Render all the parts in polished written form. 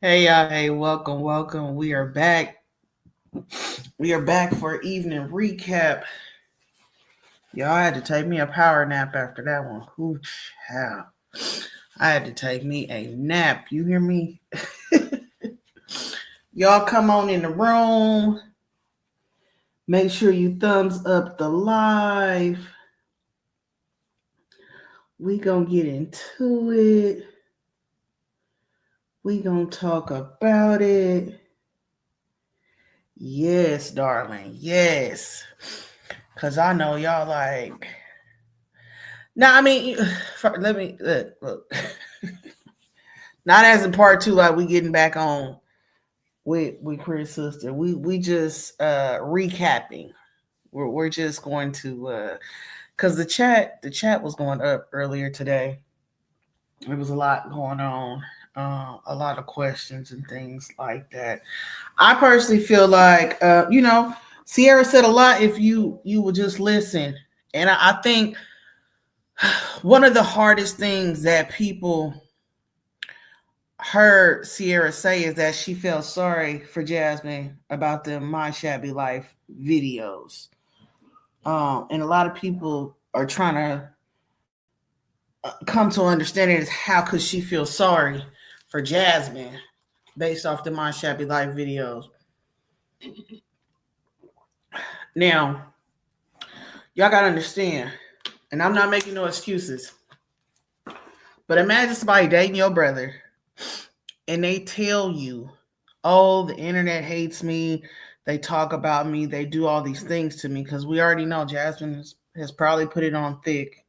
Hey y'all, hey, welcome. We are back. We are back for evening recap. Y'all had to take me a power nap after that one. Hooch, how? I had to take me a nap. You hear me? Y'all come on in the room. Make sure you thumbs up the live. We gonna get into it. We gonna talk about it. Yes, darling. Yes. Cause I know y'all like. Now, I mean, let me look. Not as in part two, like we getting back on with Chris' sister. We just recapping. We're just going to because the chat was going up earlier today. There was a lot going on, a lot of questions and things like that. I personally feel like Sierra said a lot if you would just listen, and I think one of the hardest things that people heard Sierra say is that she felt sorry for Jasmine about the My Shabby Life videos. And a lot of people are trying to come to understanding is how could she feel sorry for Jasmine based off the My Shabby Life videos. Now, y'all got to understand, and I'm not making no excuses, but imagine somebody dating your brother and they tell you, oh, the internet hates me. They talk about me. They do all these things to me because we already know Jasmine has probably put it on thick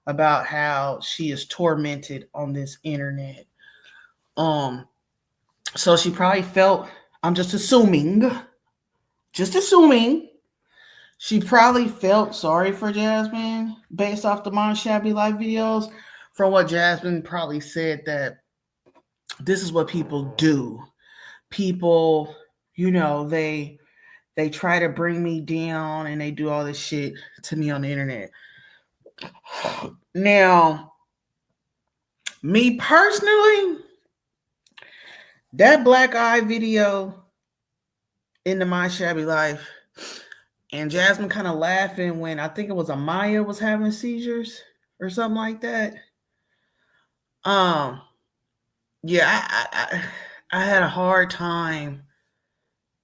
about how she is tormented on this internet. Um, so she probably felt, I'm just assuming, she probably felt sorry for Jasmine based off the Mon Shabby Life videos. From what Jasmine probably said that this is what people do. People, they try to bring me down and they do all this shit to me on the internet. Now, me personally, that black eye video in the My Shabby Life and Jasmine kind of laughing when I think it was Amaya was having seizures or something like that. Um, yeah, I had a hard time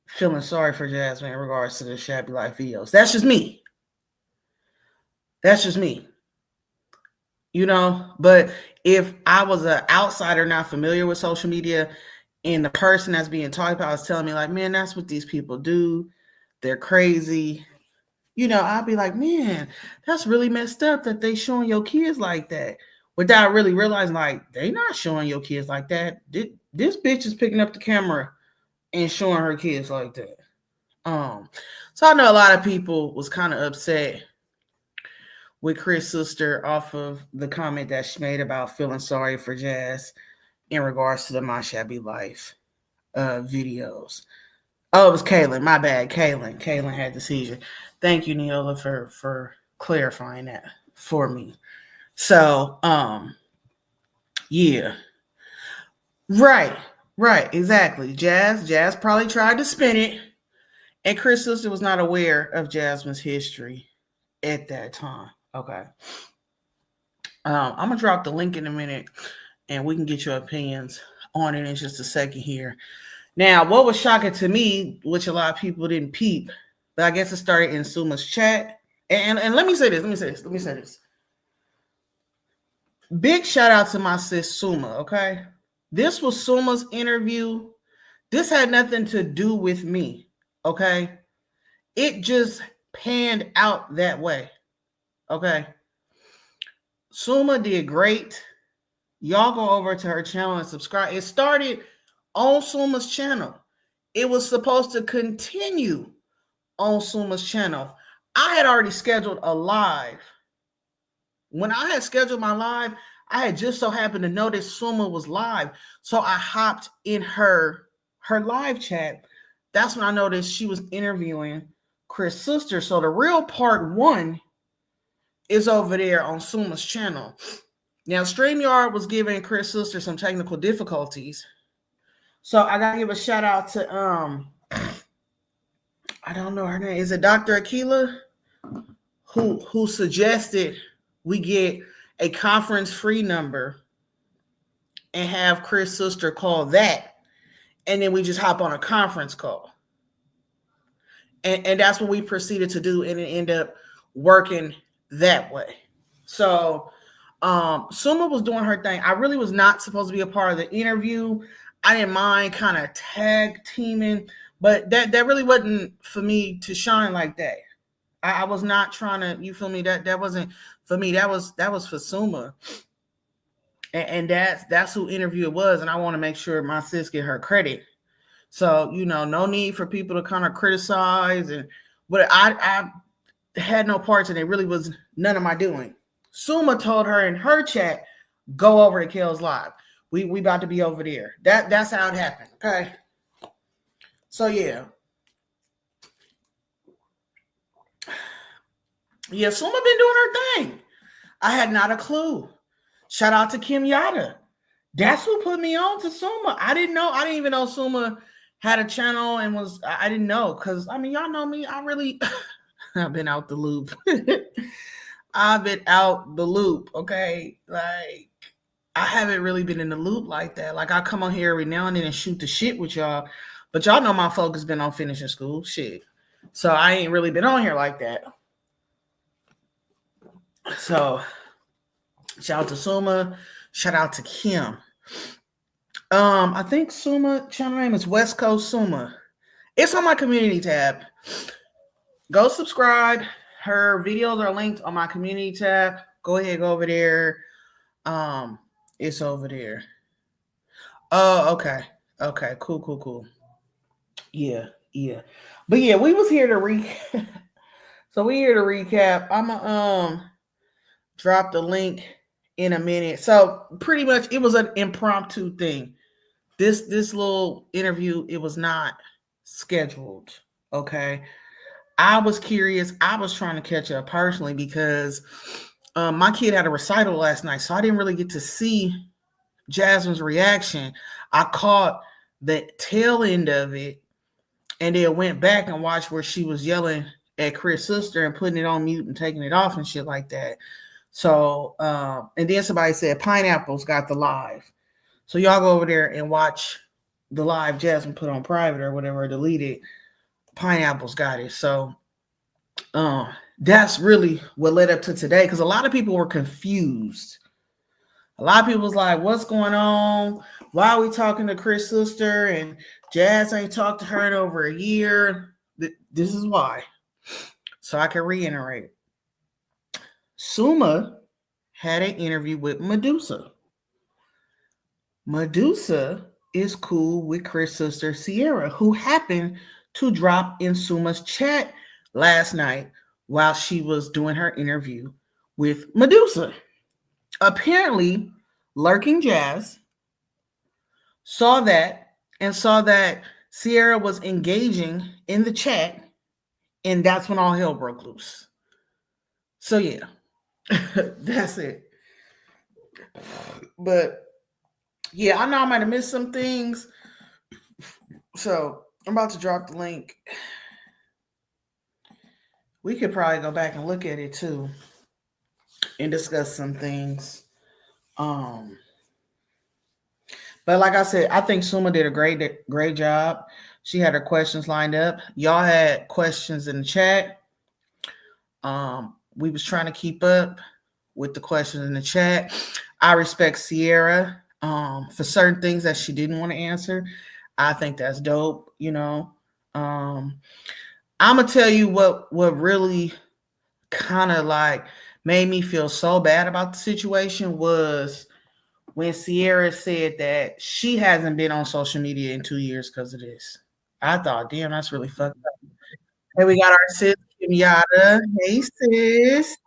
feeling sorry for Jasmine in regards to the Shabby Life videos. That's just me. That's just me. But if I was an outsider not familiar with social media and the person that's being talked about is telling me like, man, that's what these people do, they're crazy, I'd be like, man, that's really messed up that they showing your kids like that without really realizing like they not showing your kids like that. This bitch is picking up the camera and showing her kids like that. So I know a lot of people was kind of upset with Chris' sister off of the comment that she made about feeling sorry for Jazz in regards to the My Shabby Life videos. Oh, it was Kaylin. My bad. Kaylin had the seizure. Thank you, Neola, for clarifying that for me. So, yeah. Right. Right. Exactly. Jazz probably tried to spin it. And Chris' sister was not aware of Jasmine's history at that time. Okay. I'm gonna drop the link in a minute, and we can get your opinions on it in just a second here. Now, what was shocking to me, which a lot of people didn't peep, but I guess it started in Suma's chat. And let me say this. Big shout out to my sis Suma. Okay, this was Suma's interview. This had nothing to do with me. Okay, it just panned out that way. Okay, Suma did great. Y'all go over to her channel and subscribe. It started on Suma's channel. It was supposed to continue on Suma's channel. I had already scheduled a live. When I had scheduled my live, I had just so happened to notice Suma was live. So I hopped in her live chat. That's when I noticed she was interviewing Chris' sister. So the real part one is over there on Suma's channel. Now, StreamYard was giving Chris' sister some technical difficulties. So I gotta give a shout out to I don't know her name. Is it Dr. Akila who suggested we get a conference free number and have Chris' sister call that, and then we just hop on a conference call. And that's what we proceeded to do, and it ended up working that way. So Suma was doing her thing. I really was not supposed to be a part of the interview. I didn't mind kind of tag teaming, but that really wasn't for me to shine like that. I was not trying to, you feel me? That wasn't for me. That was for Suma. And that's who interview it was. And I want to make sure my sis get her credit. So, no need for people to kind of criticize, but I had no parts and it really was none of my doing. Suma told her in her chat, go over to Kel's live. We about to be over there. That's how it happened. Okay. So yeah. Yeah, Suma been doing her thing. I had not a clue. Shout out to Kim Yada. That's who put me on to Suma. I didn't know. I didn't even know Suma had a channel and I didn't know. Because, y'all know me. I really, I've been out the loop. I've been out the loop, okay? Like, I haven't really been in the loop like that. Like, I come on here every now and then and shoot the shit with y'all. But y'all know my focus been on finishing school. Shit. So, I ain't really been on here like that. So, shout out to Suma. Shout out to Kim. I think Suma channel name is West Coast Suma. It's on my community tab. Go subscribe. Her videos are linked on my community tab. Go ahead, go over there. It's over there. Oh, okay. Okay, cool. Yeah. But yeah, we was here to recap. So we here to recap. I'ma drop the link in a minute. So pretty much it was an impromptu thing. This little interview, it was not scheduled. Okay. I was curious. I was trying to catch up personally because my kid had a recital last night, so I didn't really get to see Jasmine's reaction. I caught the tail end of it and then went back and watched where she was yelling at Chris' sister and putting it on mute and taking it off and shit like that. So, and then somebody said Pineapple's got the live. So y'all go over there and watch the live Jasmine put on private or whatever, deleted. Pineapple's got it. So that's really what led up to today, because a lot of people were confused. A lot of people was like, what's going on? Why are we talking to Chris' sister and Jazz ain't talked to her in over a year? This is why. So I can reiterate. Suma had an interview with Medusa. Medusa is cool with Chris' sister Sierra, who happened to drop in Suma's chat last night while she was doing her interview with Medusa. Apparently, Lurking Jazz saw that Sierra was engaging in the chat, and that's when all hell broke loose. So yeah, that's it. But yeah, I know I might have missed some things. So I'm about to drop the link. We could probably go back and look at it too and discuss some things. But like I said, I think Suma did a great job. She had her questions lined up. Y'all had questions in the chat. We was trying to keep up with the questions in the chat. I respect Sierra for certain things that she didn't want to answer. I think that's dope, I'm gonna tell you what really kind of like made me feel so bad about the situation was when Sierra said that she hasn't been on social media in 2 years because of this. I thought, damn, that's really fucked up. And we got our sis Kim Yada. Hey sis.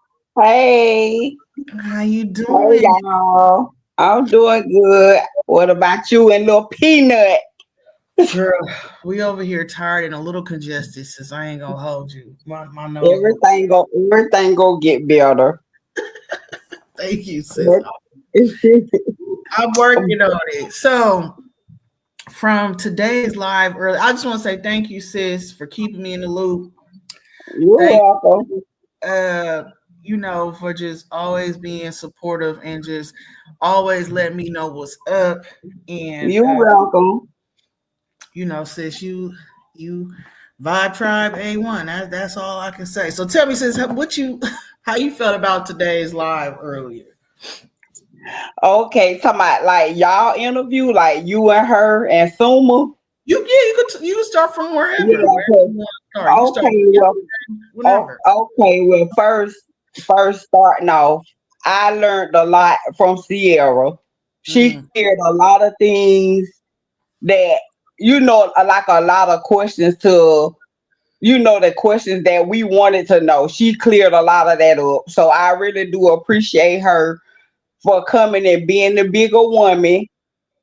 Hey. How you doing? Hey, y'all. I'm doing good. What about you and little Peanut? Girl, we over here tired and a little congested, since I ain't gonna hold you. My nose. Everything go get better. Thank you, sis. I'm working on it. So from today's live early. I just want to say thank you, sis, for keeping me in the loop. You're Thank welcome. uh for just always being supportive and just always letting me know what's up. And You're welcome. sis, you vibe tribe A1. That's all I can say. So tell me, sis, what you how you felt about today's live earlier. Okay, talking about like y'all interview, like you and her and Suma. You could start from wherever Yeah. you want to start. You can start Okay. Well. whenever. Okay. Well, first starting off, I learned a lot from Sierra. She Mm, cleared a lot of things that like a lot of questions to the questions that we wanted to know. She cleared a lot of that up. So I really do appreciate her for coming and being the bigger woman.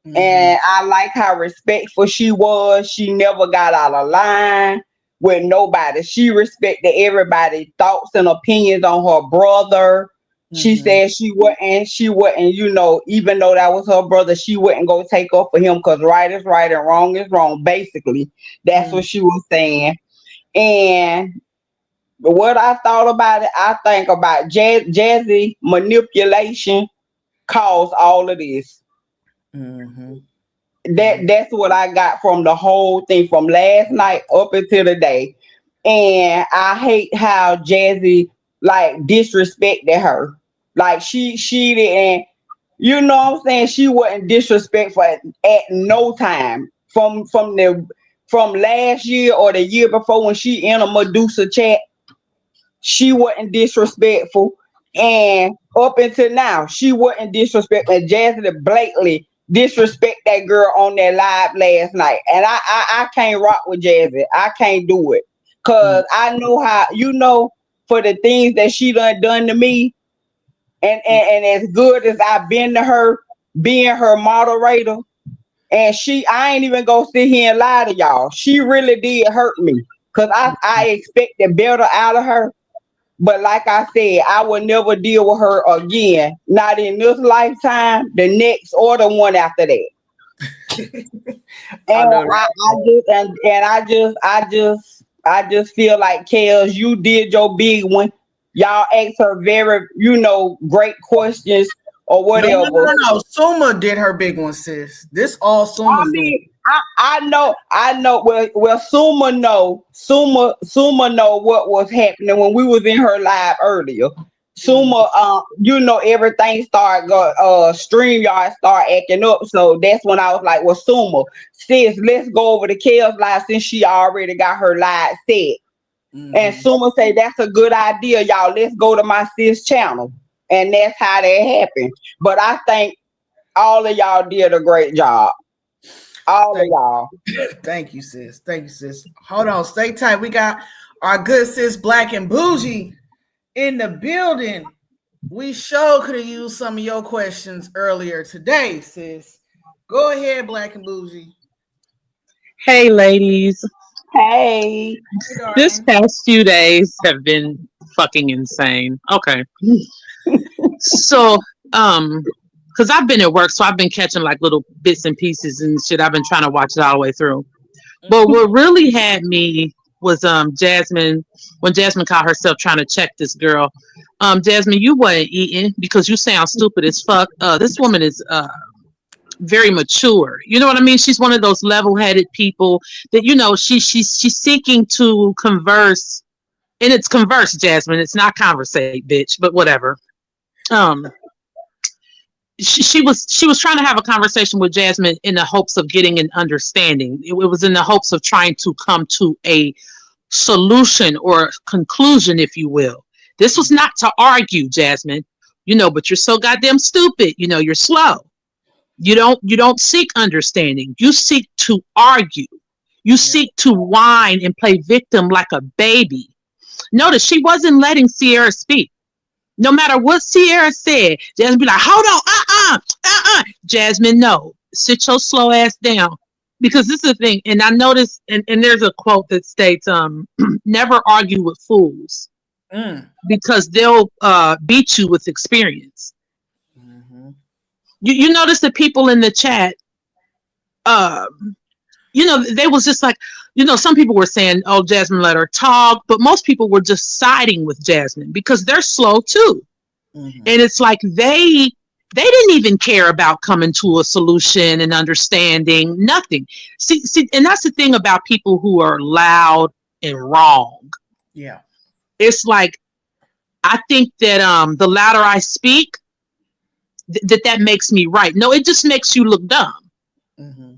mm-hmm, And I like how respectful she was. She never got out of line with nobody. She respected everybody's thoughts and opinions on her brother. She mm-hmm, said she wouldn't, even though that was her brother, she wouldn't go take up for him because right is right and wrong is wrong. Basically, that's mm, what she was saying. And what I thought about it, I think about Jazzy manipulation caused all of this. mm-hmm, mm-hmm, That's what I got from the whole thing from last night up until today. And I hate how Jazzy like disrespected her. Like she didn't, what I'm saying? She wasn't disrespectful at no time. From last year or the year before when she in a Medusa chat, she wasn't disrespectful. And up until now, she wasn't disrespectful. And Jasmine blatantly disrespect that girl on that live last night. And I can't rock with Jasmine. I can't do it. mm, Cause I know how, for the things that she done to me, and as good as I've been to her, being her moderator, and I ain't even gonna sit here and lie to y'all. She really did hurt me. Cause I expected better out of her, but like I said, I will never deal with her again. Not in this lifetime, the next, or the one after that. I And know that. I just feel like Kels, you did your big one. Y'all asked her very, great questions or No, no, whatever. no, no. Suma did her big one, sis. This all I Suma's doing. mean, I know. Well, Suma know what was happening when we was in her live earlier. Mm, Suma, everything started StreamYard start acting up. So that's when I was like, well, Suma, sis, let's go over to Kels live since she already got her live set. And mm-hmm. Suma say that's a good idea, y'all. Let's go to my sis channel, and that's how that happened. But I think all of y'all did a great job. All of Thank, y'all. thank you, sis. Thank you, sis. Hold on, stay tight. We got our good sis, Black and Bougie, in the building. We sure could have used some of your questions earlier today, sis. Go ahead, Black and Bougie. Hey, ladies. Hey. Hey, This darling. past few days have been fucking insane. Okay. So, um, because I've been at work, so I've been catching like little bits and pieces and shit. I've been trying to watch it all the way through. But what really had me was Jasmine, when Jasmine caught herself trying to check this girl. Jasmine, you wasn't eating because you sound stupid as fuck. This woman is very mature. You know what I mean? She's one of those level-headed people that she's seeking to converse, and it's converse, Jasmine. It's not conversate, bitch. But whatever. Um, she was trying to have a conversation with Jasmine in the hopes of getting an understanding. It was in the hopes of trying to come to a solution or conclusion, if you will. This was not to argue, Jasmine. But you're so goddamn stupid. You're slow. You don't seek understanding. You seek to argue. You Yeah. seek to whine and play victim like a baby. Notice she wasn't letting Sierra speak. No matter what Sierra said, Jasmine be like, hold on, Jasmine, no. Sit your slow ass down. Because this is the thing, and I noticed, and there's a quote that states, never argue with fools Mm. because they'll beat you with experience. Mm-hmm. You notice the people in the chat, they was just like, some people were saying, oh, Jasmine let her talk, but most people were just siding with Jasmine because they're slow too. Mm-hmm. And it's like they didn't even care about coming to a solution and understanding nothing. See, and that's the thing about people who are loud and wrong. Yeah. It's like, I think that the louder I speak, that makes me right. No, it just makes you look dumb. Mm-hmm.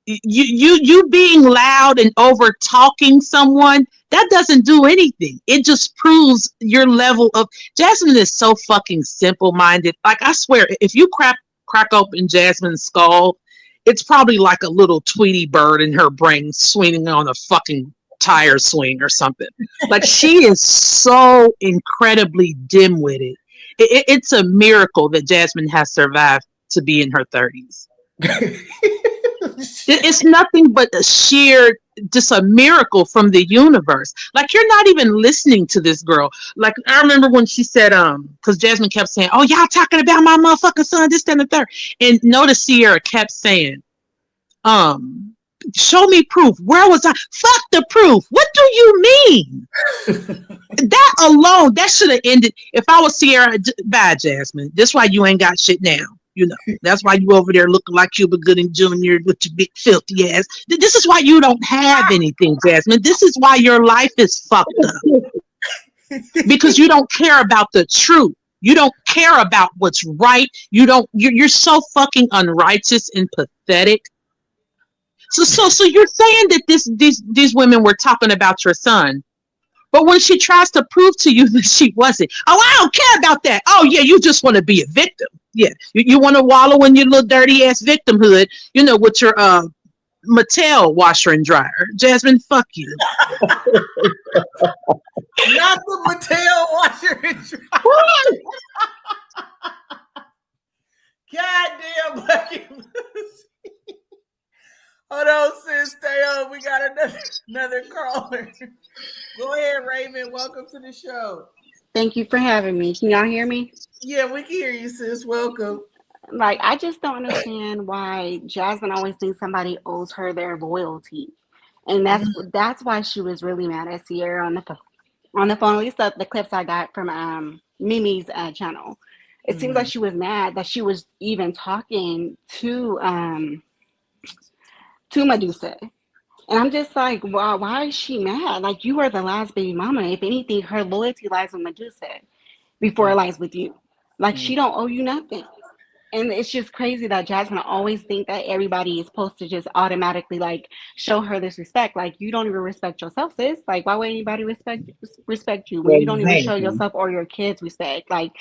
You being loud and over talking someone, that doesn't do anything. It just proves your level of. Jasmine is so fucking simple minded. Like, I swear, if you crack open Jasmine's skull, it's probably like a little Tweety bird in her brain swinging on a fucking tire swing or something. Like, she is so incredibly dim-witted. It's a miracle that Jasmine has survived to be in her 30s. It's nothing but just a miracle from the universe. Like, you're not even listening to this girl. Like, I remember when she said, because Jasmine kept saying, oh, y'all talking about my motherfucking son, this, that, and the third. And notice Sierra kept saying, show me proof. Where was I? Fuck the proof. What do you mean? That alone, that should have ended. If I was Sierra, bye, Jasmine. This why you ain't got shit now. That's why you over there looking like Cuba Gooding Jr. with your big filthy ass. This is why you don't have anything, Jasmine. This is why your life is fucked up. Because you don't care about the truth. You don't care about what's right. You're so fucking unrighteous and pathetic. So you're saying that these women were talking about your son. But when she tries to prove to you that she wasn't, oh, I don't care about that. Oh, yeah, you just want to be a victim. Yeah, you want to wallow in your little dirty ass victimhood, with your Mattel washer and dryer. Jasmine, fuck you. Not the Mattel washer and dryer. Goddamn, Bucky. Hold on, sis. Stay on. We got another caller. Go ahead, Raven. Welcome to the show. Thank you for having me. Can y'all hear me? Yeah, we can hear you, sis. Welcome. Like, I just don't understand why Jasmine always thinks somebody owes her their loyalty, and that's why she was really mad at Sierra on the phone. At least the clips I got from Mimi's channel. It seems like she was mad that she was even talking to Medusa. And I'm just like, wow, why is she mad? Like, you are the last baby mama. If anything, her loyalty lies with Medusa before it lies with you. Like, she don't owe you nothing. And it's just crazy that Jasmine always think that everybody is supposed to just automatically, like, show her this respect. Like, you don't even respect yourself, sis. Like, why would anybody respect you when you don't even show yourself or your kids respect? Like,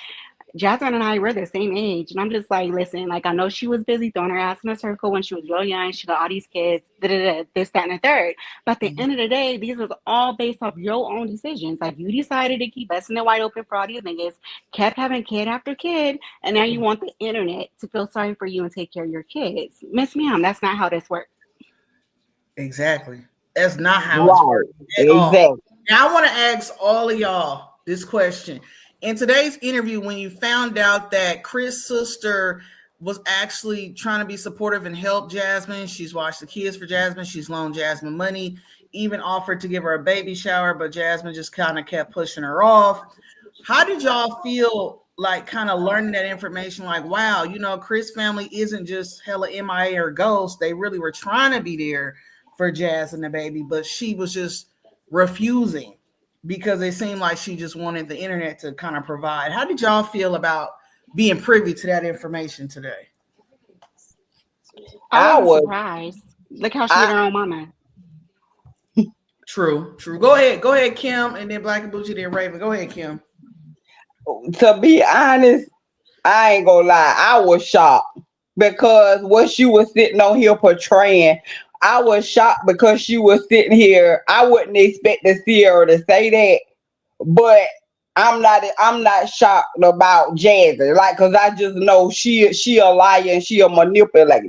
Jasmine and I were the same age, and I'm just like, listen, like, I know she was busy throwing her ass in a circle when she was real young. She got all these kids, this, that, and the third. But at the end of the day, these was all based off your own decisions. Like, you decided to keep busting it wide open for all these niggas, kept having kid after kid, and now you want the internet to feel sorry for you and take care of your kids. Miss Ma'am, that's not how this works. Exactly. That's not how it's working at all. Now, I want to ask all of y'all this question. In today's interview, when you found out that Chris' sister was actually trying to be supportive and help Jasmine, she's watched the kids for Jasmine, she's loaned Jasmine money, even offered to give her a baby shower, but Jasmine just kind of kept pushing her off. How did y'all feel like kind of learning that information? Like, wow, Chris' family isn't just hella MIA or ghost. They really were trying to be there for Jazz and the baby, but she was just refusing because it seemed like she just wanted the internet to kind of provide. How did y'all feel about being privy to that information today? I was surprised. Look how she did her own mama. True. Go ahead, Kim, and then Black and Bougie, then Raven. Go ahead, Kim. To be honest, I ain't gonna lie, I was shocked because what she was sitting on here portraying, I was shocked because she was sitting here. I wouldn't expect to see her to say that, but I'm not shocked about Jazzy, like, cause I just know she a liar and she a manipulator,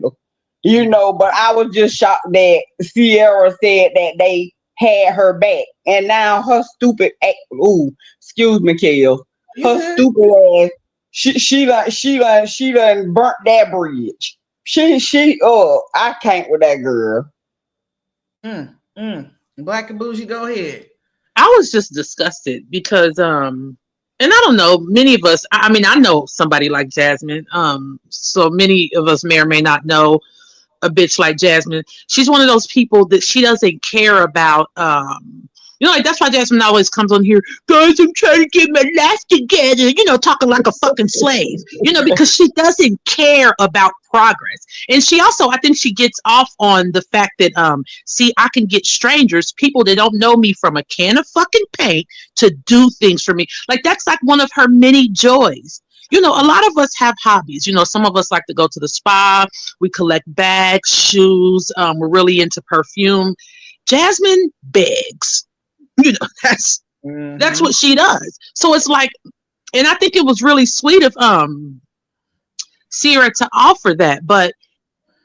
But I was just shocked that Sierra said that they had her back, and now her stupid excuse me, Kel. Her stupid ass. She done burnt that bridge. I can't with that girl. Black and bougie, go ahead. I was just disgusted because and I don't know, many of us I mean I know somebody like Jasmine. So many of us may or may not know a bitch like Jasmine. She's one of those people that she doesn't care about. Like that's why Jasmine always comes on here, guys. I'm trying to get my life together. Talking like a fucking slave. Because she doesn't care about progress, and she also, I think, she gets off on the fact that, see, I can get strangers, people that don't know me, from a can of fucking paint to do things for me. Like that's like one of her many joys. A lot of us have hobbies. Some of us like to go to the spa. We collect bags, shoes. We're really into perfume. Jasmine begs. That's what she does. So it's like, and I think it was really sweet of Sierra to offer that, but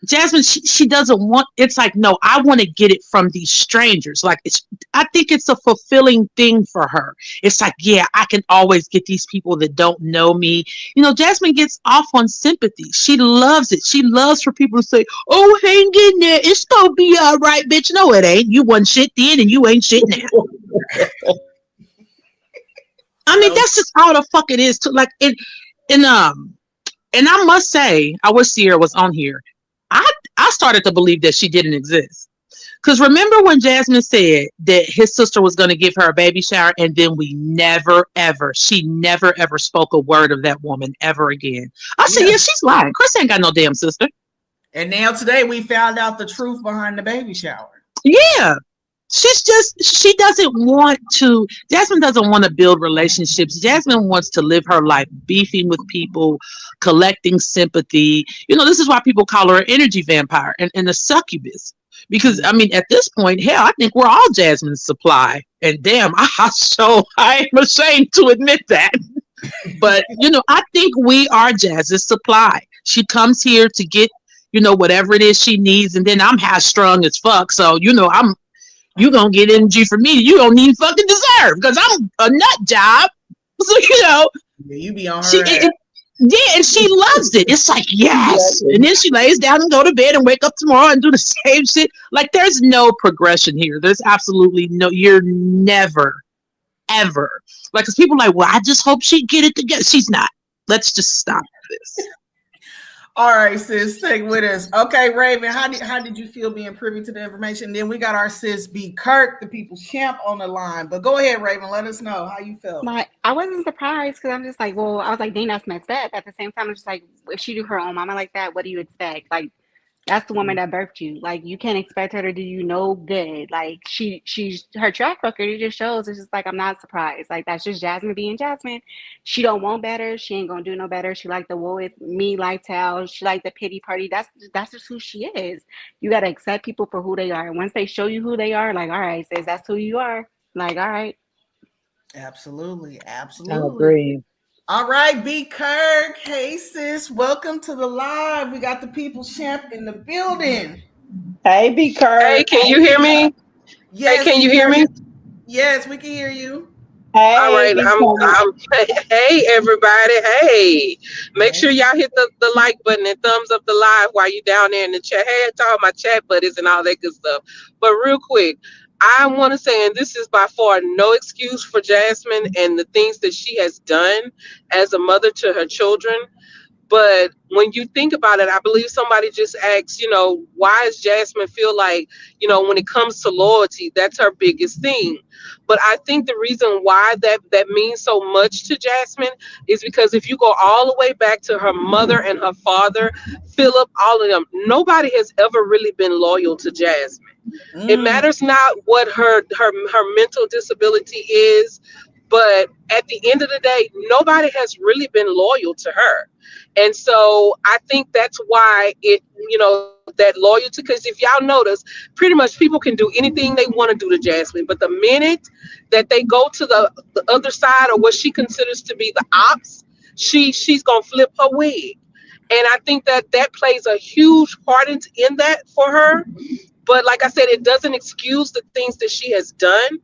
Jasmine, she doesn't want. It's like, no, I want to get it from these strangers. Like I think it's a fulfilling thing for her. It's like, yeah, I can always get these people that don't know me. Jasmine gets off on sympathy. She loves it. She loves for people to say, "Oh, hang in there. It's gonna be all right, bitch." No, it ain't. You wasn't shit then, and you ain't shit now. I mean, that's just how the fuck it is. To like it, and I must say, I wish Sierra was on here. I started to believe that she didn't exist. Because remember when Jasmine said that his sister was going to give her a baby shower, and then she never ever spoke a word of that woman ever again. I said, yeah, she's lying. Chris ain't got no damn sister. And now today we found out the truth behind the baby shower. Yeah. Jasmine doesn't want to build relationships. Jasmine wants to live her life beefing with people, collecting sympathy. This is why people call her an energy vampire and a succubus. Because, I mean, at this point, hell, I think we're all Jasmine's supply. And damn, I am ashamed to admit that. But, I think we are Jazz's supply. She comes here to get, whatever it is she needs. And then I'm high strung as fuck. So, you gonna get energy from me you don't even fucking deserve, because I'm a nut job. So yeah, you be on her yeah, and she loves it. It's like, yes. And then she lays down and go to bed and wake up tomorrow and do the same shit. Like, there's no progression here. There's absolutely no, you're never, ever. Like, because people are like, well, I just hope she get it together. She's not. Let's just stop this. All right, sis, stay with us. Okay, Raven, how did you feel being privy to the information? Then we got our sis B Kirk, the people's champ, on the line. But go ahead, Raven, let us know how you felt. I wasn't surprised because I'm just like, well, I was like, dang, that's messed up. At the same time, I'm just like, if she do her own mama like that, what do you expect? Like, that's the woman that birthed you. Like, you can't expect her to do you no good. Like, she's her track record. It just shows. It's just like, I'm not surprised. Like, that's just Jasmine being Jasmine. She don't want better. She ain't gonna do no better. She like the woe with me lifestyle. She like the pity party. That's just who she is. You gotta accept people for who they are. And once they show you who they are, like, all right, sis, that's who you are. Like, all right. Absolutely. I agree. All right, B Kirk. Hey, sis. Welcome to the live. We got the people's champ in the building. Hey, B Kirk. Hey, can you hear me? Yes, Hey, can you hear me? Yes, we can hear you. Hey, all right, hey everybody. Hey, make sure y'all hit the like button and thumbs up the live while you down there in the chat. Hey, to all my chat buddies and all that good stuff. But real quick, I want to say, and this is by far no excuse for Jasmine and the things that she has done as a mother to her children. But when you think about it, I believe somebody just asked, why does Jasmine feel like, when it comes to loyalty, that's her biggest thing. But I think the reason why that means so much to Jasmine is because if you go all the way back to her mother and her father, Philip, all of them, nobody has ever really been loyal to Jasmine. It matters not what her mental disability is, but at the end of the day, nobody has really been loyal to her. And so I think that's why that loyalty, because if y'all notice, pretty much people can do anything they want to do to Jasmine. But the minute that they go to the other side, or what she considers to be the ops, she's going to flip her wig. And I think that plays a huge part in that for her. But like I said, it doesn't excuse the things that she has done.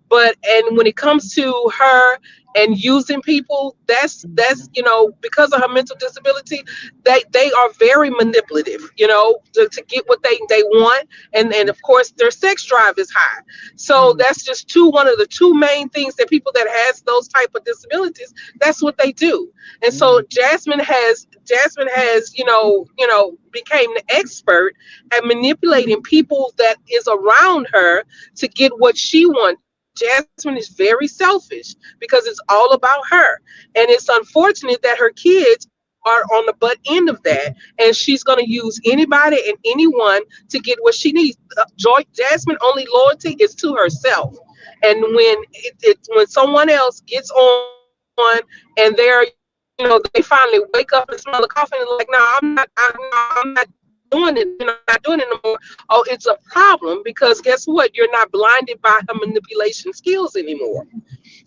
But and when it comes to her and using people, that's because of her mental disability, they are very manipulative, to get what they want, and of course their sex drive is high. So that's just one of the two main things that people that has those type of disabilities, that's what they do. And so Jasmine has became the expert at manipulating people that is around her to get what she wants. Jasmine is very selfish because it's all about her. And it's unfortunate that her kids are on the butt end of that. And she's going to use anybody and anyone to get what she needs. Jasmine only loyalty is to herself. And when someone else gets on and they finally wake up and smell the coffee and like, no, I'm not doing it. I'm not doing it no more. Oh, it's a problem because guess what? You're not blinded by her manipulation skills anymore.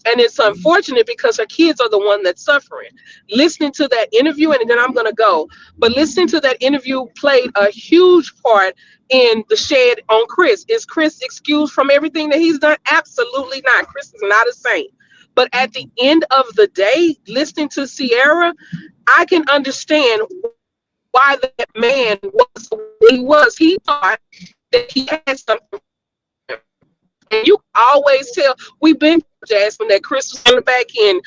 And it's unfortunate because her kids are the one that's suffering. Listening to that interview, and then I'm going to go, but listening to that interview played a huge part in the shed on Chris. Is Chris excused from everything that he's done? Absolutely not. Chris is not a saint. But at the end of the day, listening to Sierra, I can understand why that man was the way he was. He thought that he had something for him. And you always tell, we've been Jasmine, that Chris was on the back end,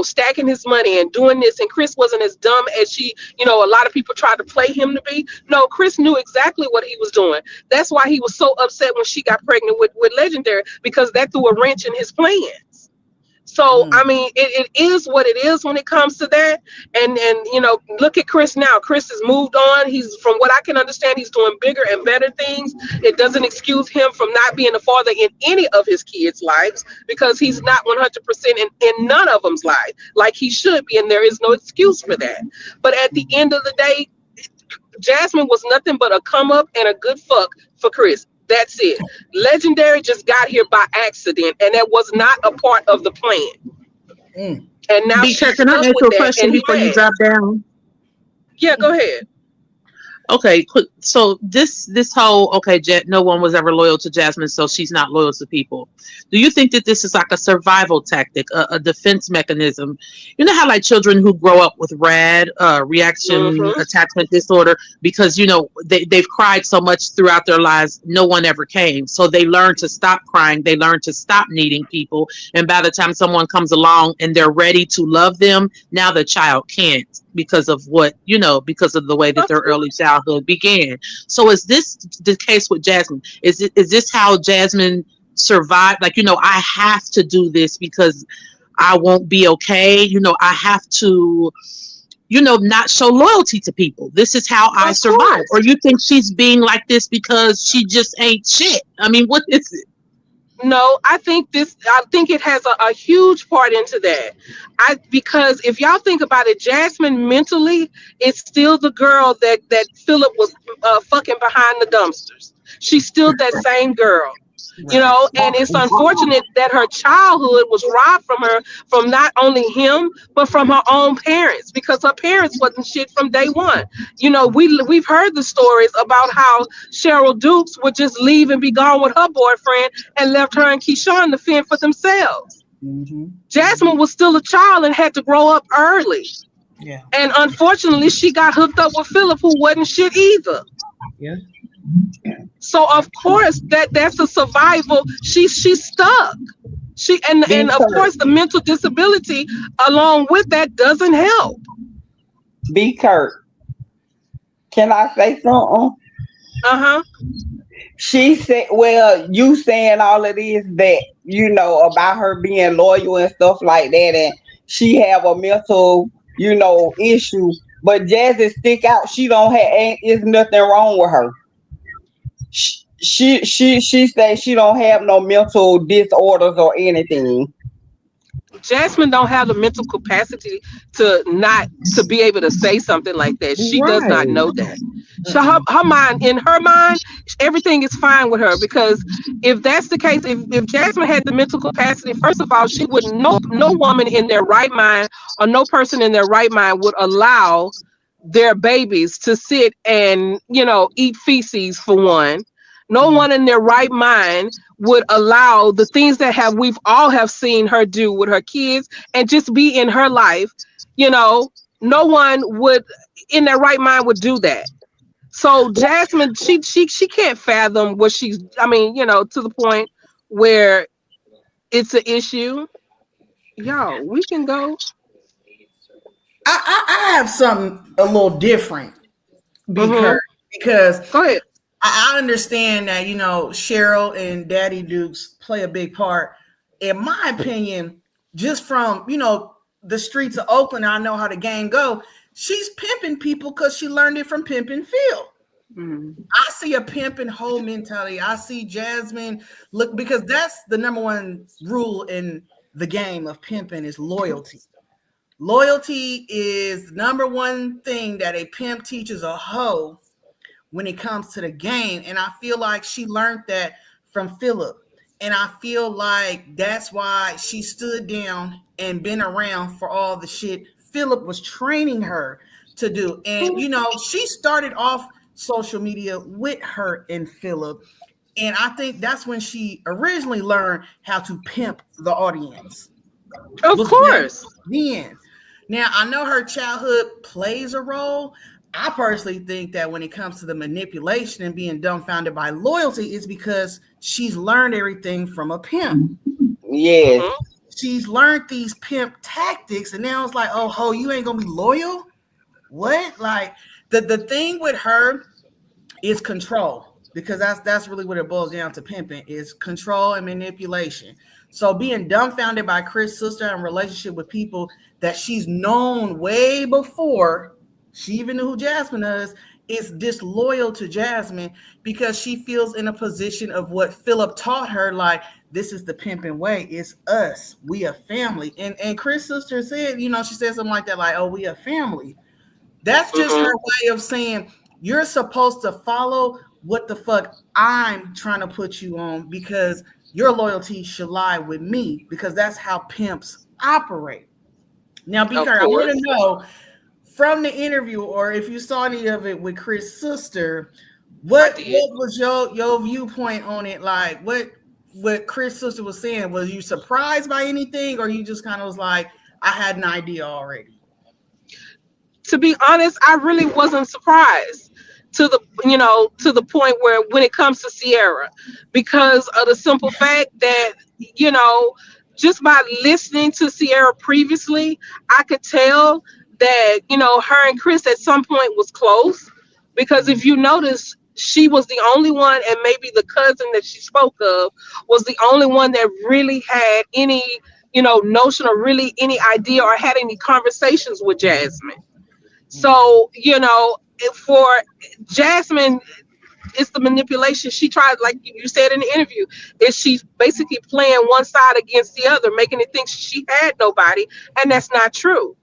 stacking his money and doing this. And Chris wasn't as dumb as a lot of people tried to play him to be. No, Chris knew exactly what he was doing. That's why he was so upset when she got pregnant with Legendary, because that threw a wrench in his plans. So I mean, it is what it is when it comes to that. And look at Chris now. Chris has moved on. He's, from what I can understand, he's doing bigger and better things. It doesn't excuse him from not being a father in any of his kids' lives, because he's not 100% in none of them's life like he should be, and there is no excuse for that. But at the end of the day, Jasmine was nothing but a come up and a good fuck for Chris. That's it. Legendary just got here by accident, and that was not a part of the plan. And now she's Because can I stuck ask with you a that, question and he before you mad. drop down? Yeah, go ahead. Okay, quick. So this whole no one was ever loyal to Jasmine, so she's not loyal to people. Do you think that this is like a survival tactic, a defense mechanism? You know how like children who grow up with RAD, reaction Mm-hmm. attachment disorder, because they've cried so much throughout their lives, no one ever came, so they learn to stop crying, they learn to stop needing people, and by the time someone comes along and they're ready to love them, now the child can't, because of because of the way that Of their early course. childhood began. So is this the case with Jasmine? Is this how Jasmine survived? Like, I have to do this because I won't be okay. I have to, not show loyalty to people. This is how I Of survive. Or course. you think she's being like this because she just ain't shit? I mean, what is it? No, I think it has a huge part into that. Because if y'all think about it, Jasmine mentally is still the girl that Philip was fucking behind the dumpsters. She's still that same girl. And it's unfortunate that her childhood was robbed from her, from not only him but from her own parents, because her parents wasn't shit from day one. We've heard the stories about how Cheryl Dukes would just leave and be gone with her boyfriend and left her and Keyshawn to fend for themselves. Jasmine was still a child and had to grow up early. Yeah. And unfortunately, she got hooked up with Philip, who wasn't shit either. Yeah. So of course that's a survival. She's stuck. And of Because course the mental disability along with that doesn't help. be Kurt. Can I say something? Uh-huh. She said, well, you saying all of this that, about her being loyal and stuff like that, and she have a mental, issue. But Jazzy stick out, she don't have, ain't, is nothing wrong with her. She says she don't have no mental disorders or anything. Jasmine don't have the mental capacity to be able to say something like that. She does not Right. know that. So her mind, in her mind, everything is fine with her, because if that's the case, if Jasmine had the mental capacity, first of all, she would, no woman in their right mind, or no person in their right mind would allow their babies to sit and eat feces, for one. No one in their right mind would allow the things that have we've all have seen her do with her kids and just be in her life. You know, no one would in their right mind would do that. So Jasmine, she can't fathom what she's. I mean, you know, to the point where it's an issue. Y'all, we can go. I have something a little different Mm-hmm. because Go ahead. I understand that, Cheryl and Daddy Dukes play a big part. In my opinion, just from, the streets of Oakland, I know how the game go. She's pimping people because she learned it from Pimpin' Phil. Mm. I see a pimp and hoe mentality. I see Jasmine look, because that's the number one rule in the game of pimping is loyalty. Loyalty is number one thing that a pimp teaches a hoe when it comes to the game. And I feel like she learned that from Philip. And I feel like that's why she stood down and been around for all the shit Philip was training her to do. And, she started off social media with her and Philip. And I think that's when she originally learned how to pimp the audience. Of Was back course. then. Now I know her childhood plays a role. I personally think that when it comes to the manipulation and being dumbfounded by loyalty, is because she's learned everything from a pimp. Yes. Mm-hmm. She's learned these pimp tactics, and now it's like, oh, ho, you ain't gonna be loyal? What? Like the thing with her is control, because that's really what it boils down to. Pimping is control and manipulation. So being dumbfounded by Chris' sister and relationship with people that she's known way before she even knew who Jasmine is disloyal to Jasmine, because she feels in a position of what Philip taught her, like, this is the pimping way. It's us. We a family. And Chris' sister said, she said something like that, like, oh, we a family. That's just her Mm-hmm. way of saying you're supposed to follow what the fuck I'm trying to put you on, because your loyalty should lie with me, because that's how pimps operate. Now, be Of clear, I want course. to know from the interview, or if you saw any of it with Chris' sister, I what did. was your viewpoint on it? Like what Chris' sister was saying, was you surprised by anything, or you just kind of was like, I had an idea already? To be honest, I really wasn't surprised to the point where when it comes to Sierra, because of the simple fact that, you know, just by listening to Sierra previously, I could tell that, her and Chris at some point was close. Because if you notice, she was the only one, and maybe the cousin that she spoke of was the only one that really had any, notion or really any idea or had any conversations with Jasmine. So, for Jasmine, it's the manipulation. She tried, like you said in the interview, is she's basically playing one side against the other, making it think she had nobody, and that's not true.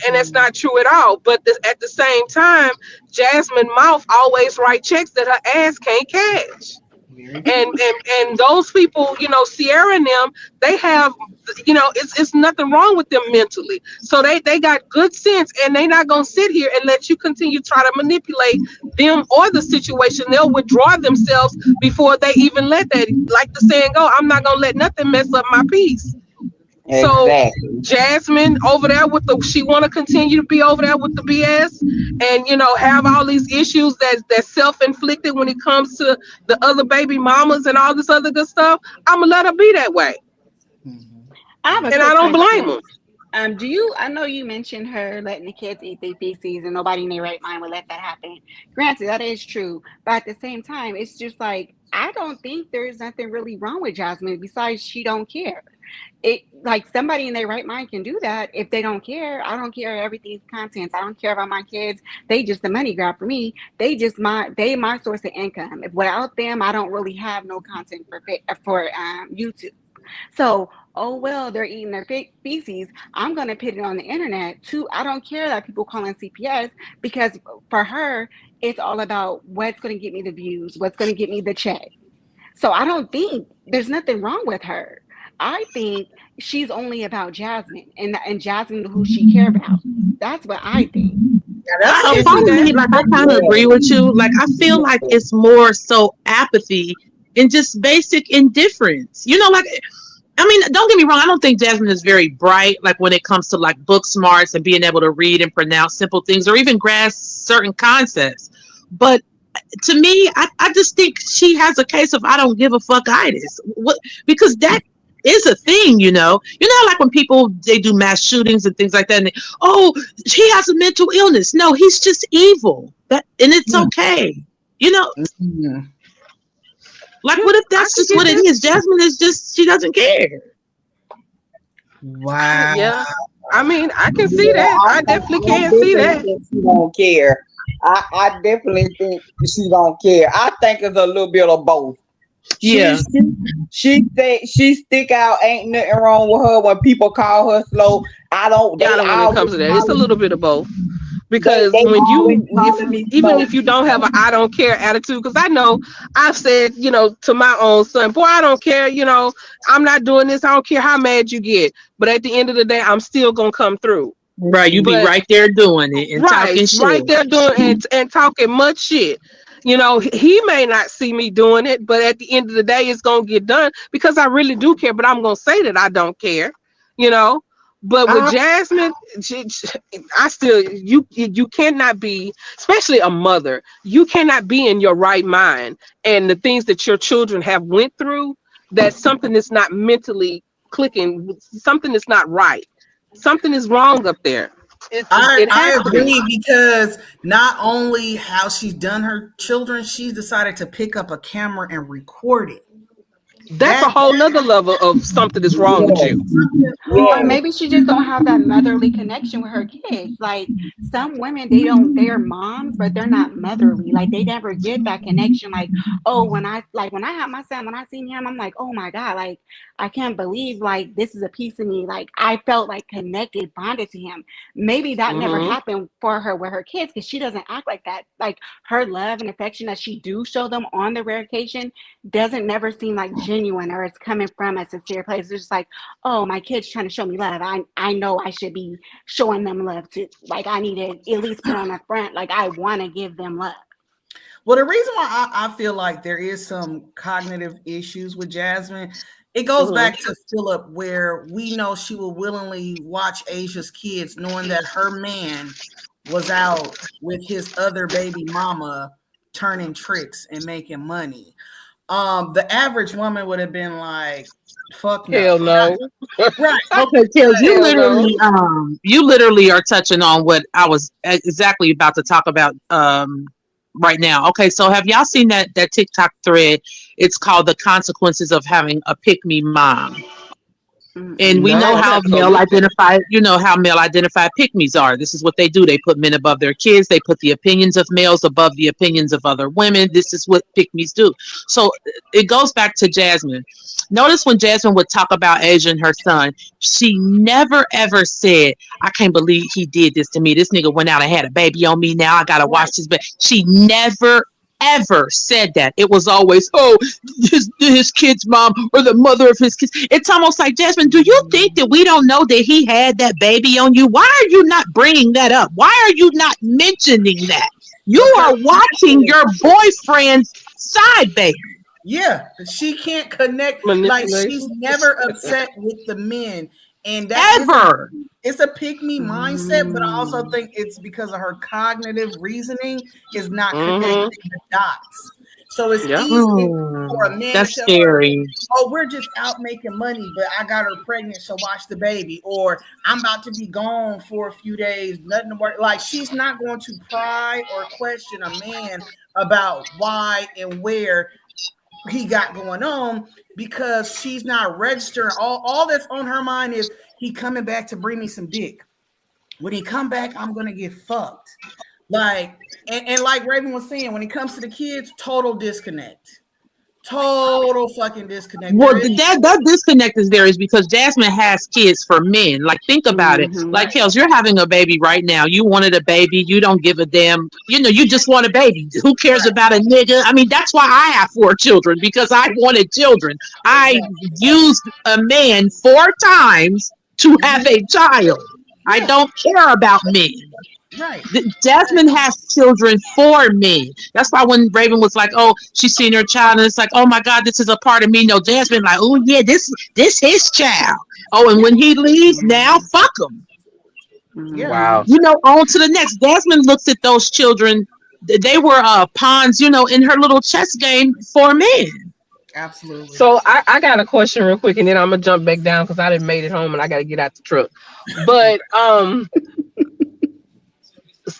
And that's not true at all. But at the same time, Jasmine Mouth always write checks that her ass can't cash. Very and true. and and those people, Sierra and them, they have, it's nothing wrong with them mentally, so they got good sense, and they not gonna sit here and let you continue to try to manipulate them or the situation. They'll withdraw themselves before they even let that, like the saying go, I'm not gonna let nothing mess up my peace. So Exactly. Jasmine over there with she want to continue to be over there with the BS, and have all these issues that's self-inflicted when it comes to the other baby mamas and all this other good stuff. I'm gonna let her be that way, I have a and I quick don't blame question. her. I know you mentioned her letting the kids eat their feces and nobody in their right mind would let that happen. Granted, that is true. But at the same time, it's just like, I don't think there's nothing really wrong with Jasmine besides she don't care. It like somebody in their right mind can do that if they don't care. I don't care everything's contents. I don't care about my kids. They just the money grab for me. They my source of income. If without them, I don't really have no content for YouTube. So, oh well, they're eating their feces. I'm gonna put it on the internet too. I don't care that people calling CPS, because for her, it's all about what's gonna get me the views, what's gonna get me the check. So I don't think there's nothing wrong with her. I think she's only about Jasmine and Jasmine who she care about. That's what I think. that's I So can it. for see that. me, like I kind of agree with you. Like I feel like it's more so apathy and just basic indifference. Like I mean, don't get me wrong. I don't think Jasmine is very bright, like when it comes to like book smarts and being able to read and pronounce simple things or even grasp certain concepts. But to me, I just think she has a case of I don't give a fuck itis. What because that is a thing, how like when people they do mass shootings and things like that, and oh, he has a mental illness. No, he's just evil. And it's okay. You know, Mhm. like Yeah, what if I that's can just get what it that. is? Jasmine is just she doesn't care. Wow. Yeah. I mean, I can see Yeah, that. I definitely I can see definitely that. think she don't care. I definitely think she don't care. I think it's a little bit of both. She Yeah. she she stick out. Ain't nothing wrong with her when people call her slow. I don't. Yeah, They when it always comes to that, it's a calling little me. bit of both. They Because they when always you, if calling me even slow. if you don't have a I don't care attitude, because I know I've said, to my own son, boy, I don't care, I'm not doing this. I don't care how mad you get. But at the end of the day, I'm still gonna come through. Right. You be But right there doing it and right, talking shit. right there doing and talking much shit. He may not see me doing it, but at the end of the day, it's gonna get done because I really do care. But I'm gonna say that I don't care, you know. But with I, Jasmine, I still you cannot be, especially a mother, you cannot be in your right mind, and the things that your children have went through, that something is not mentally clicking, something is not right, something is wrong up there. It I has to be. agree because not only how she's done her children, she's decided to pick up a camera and record it. That's a That whole nother level of something that's wrong with you. something Or Yeah. maybe she just don't have that motherly connection with her kids. Like some women, they're moms, but they're not motherly. Like they never get that connection. Like, oh, when I had my son, when I seen him, I'm like, oh my God, like I can't believe like this is a piece of me. Like I felt like connected, bonded to him. Maybe that never Hmm. happened for her with her kids because she doesn't act like that. Like her love and affection that she do show them on the rare occasion doesn't never seem like genuine or it's coming from a sincere place. It's just like, oh, my kid's trying to show me love. I know I should be showing them love too. Like I need to at least put on a front. Like I want to give them love. well, the reason why I feel like there is some cognitive issues with Jasmine, it goes Hmm. back to Philip, where we know she will willingly watch Asia's kids, knowing that her man was out with his other baby mama turning tricks and making money. The average woman would have been like, fuck Hell no. no. Right. Okay, Kels, you Hell no. literally are touching on what I was exactly about to talk about right now. Okay, so have y'all seen that TikTok thread? It's called "The Consequences of Having a Pick Me Mom." And we No, know No. I'm gonna how have to go male look at it. identified, how male identified pick-me's are. This is what they do. They put men above their kids. They put the opinions of males above the opinions of other women. This is what pick-me's do. So it goes back to Jasmine. Notice when Jasmine would talk about Asia and her son, she never ever said, I can't believe he did this to me. This nigga went out and had a baby on me. Now I gotta watch Right. this. But she never ever said that. It was always, oh, his kid's mom or the mother of his kids. It's almost like, Jasmine, do you think that we don't know that he had that baby on you? Why are you not bringing that up? Why are you not mentioning that? You Because are watching your boyfriend's side baby. yeah, she can't connect. Like she's Manipulation. never upset with the men, and that is Ever. it's a pick me mindset. But I also Mm. think it's because of her cognitive reasoning is not Hmm. connecting the dots. So it's Yeah. easy for a man to That's tell her, scary. "Oh, we're just out making money, but I got her pregnant, so watch the baby," or "I'm about to be gone for a few days, nothing to work." Like she's not going to pry or question a man about why and where he got going on because she's not registering. All that's on her mind is he coming back to bring me some dick. When he come back, I'm gonna get fucked. Like and like Raven was saying, when it comes to the kids, total disconnect. Total fucking disconnect. Well, There is that disconnect is there is because Jasmine has kids for men. Like, think about it. Mm-hmm. Like, right. Kels, you're having a baby right now. You wanted a baby. You don't give a damn. You just want a baby. Who cares Right. about a nigga? I mean, that's why I have 4 children because I wanted children. I Exactly. used a man 4 times to have Mhm. a child. I Yeah. don't care about men. Right. Jasmine has children for me. That's why when Raven was like, "Oh, she's seen her child," and it's like, "Oh my God, this is a part of me." No, Jasmine like, "Oh yeah, this his child." Oh, and when he leaves, now Mhm. fuck him. Yeah. Wow. You know, on to the next. Jasmine looks at those children. They were pawns, you know, in her little chess game for a man. Absolutely. So I got a question real quick, and then I'm gonna jump back down because I didn't made it home and I got to get out the truck. But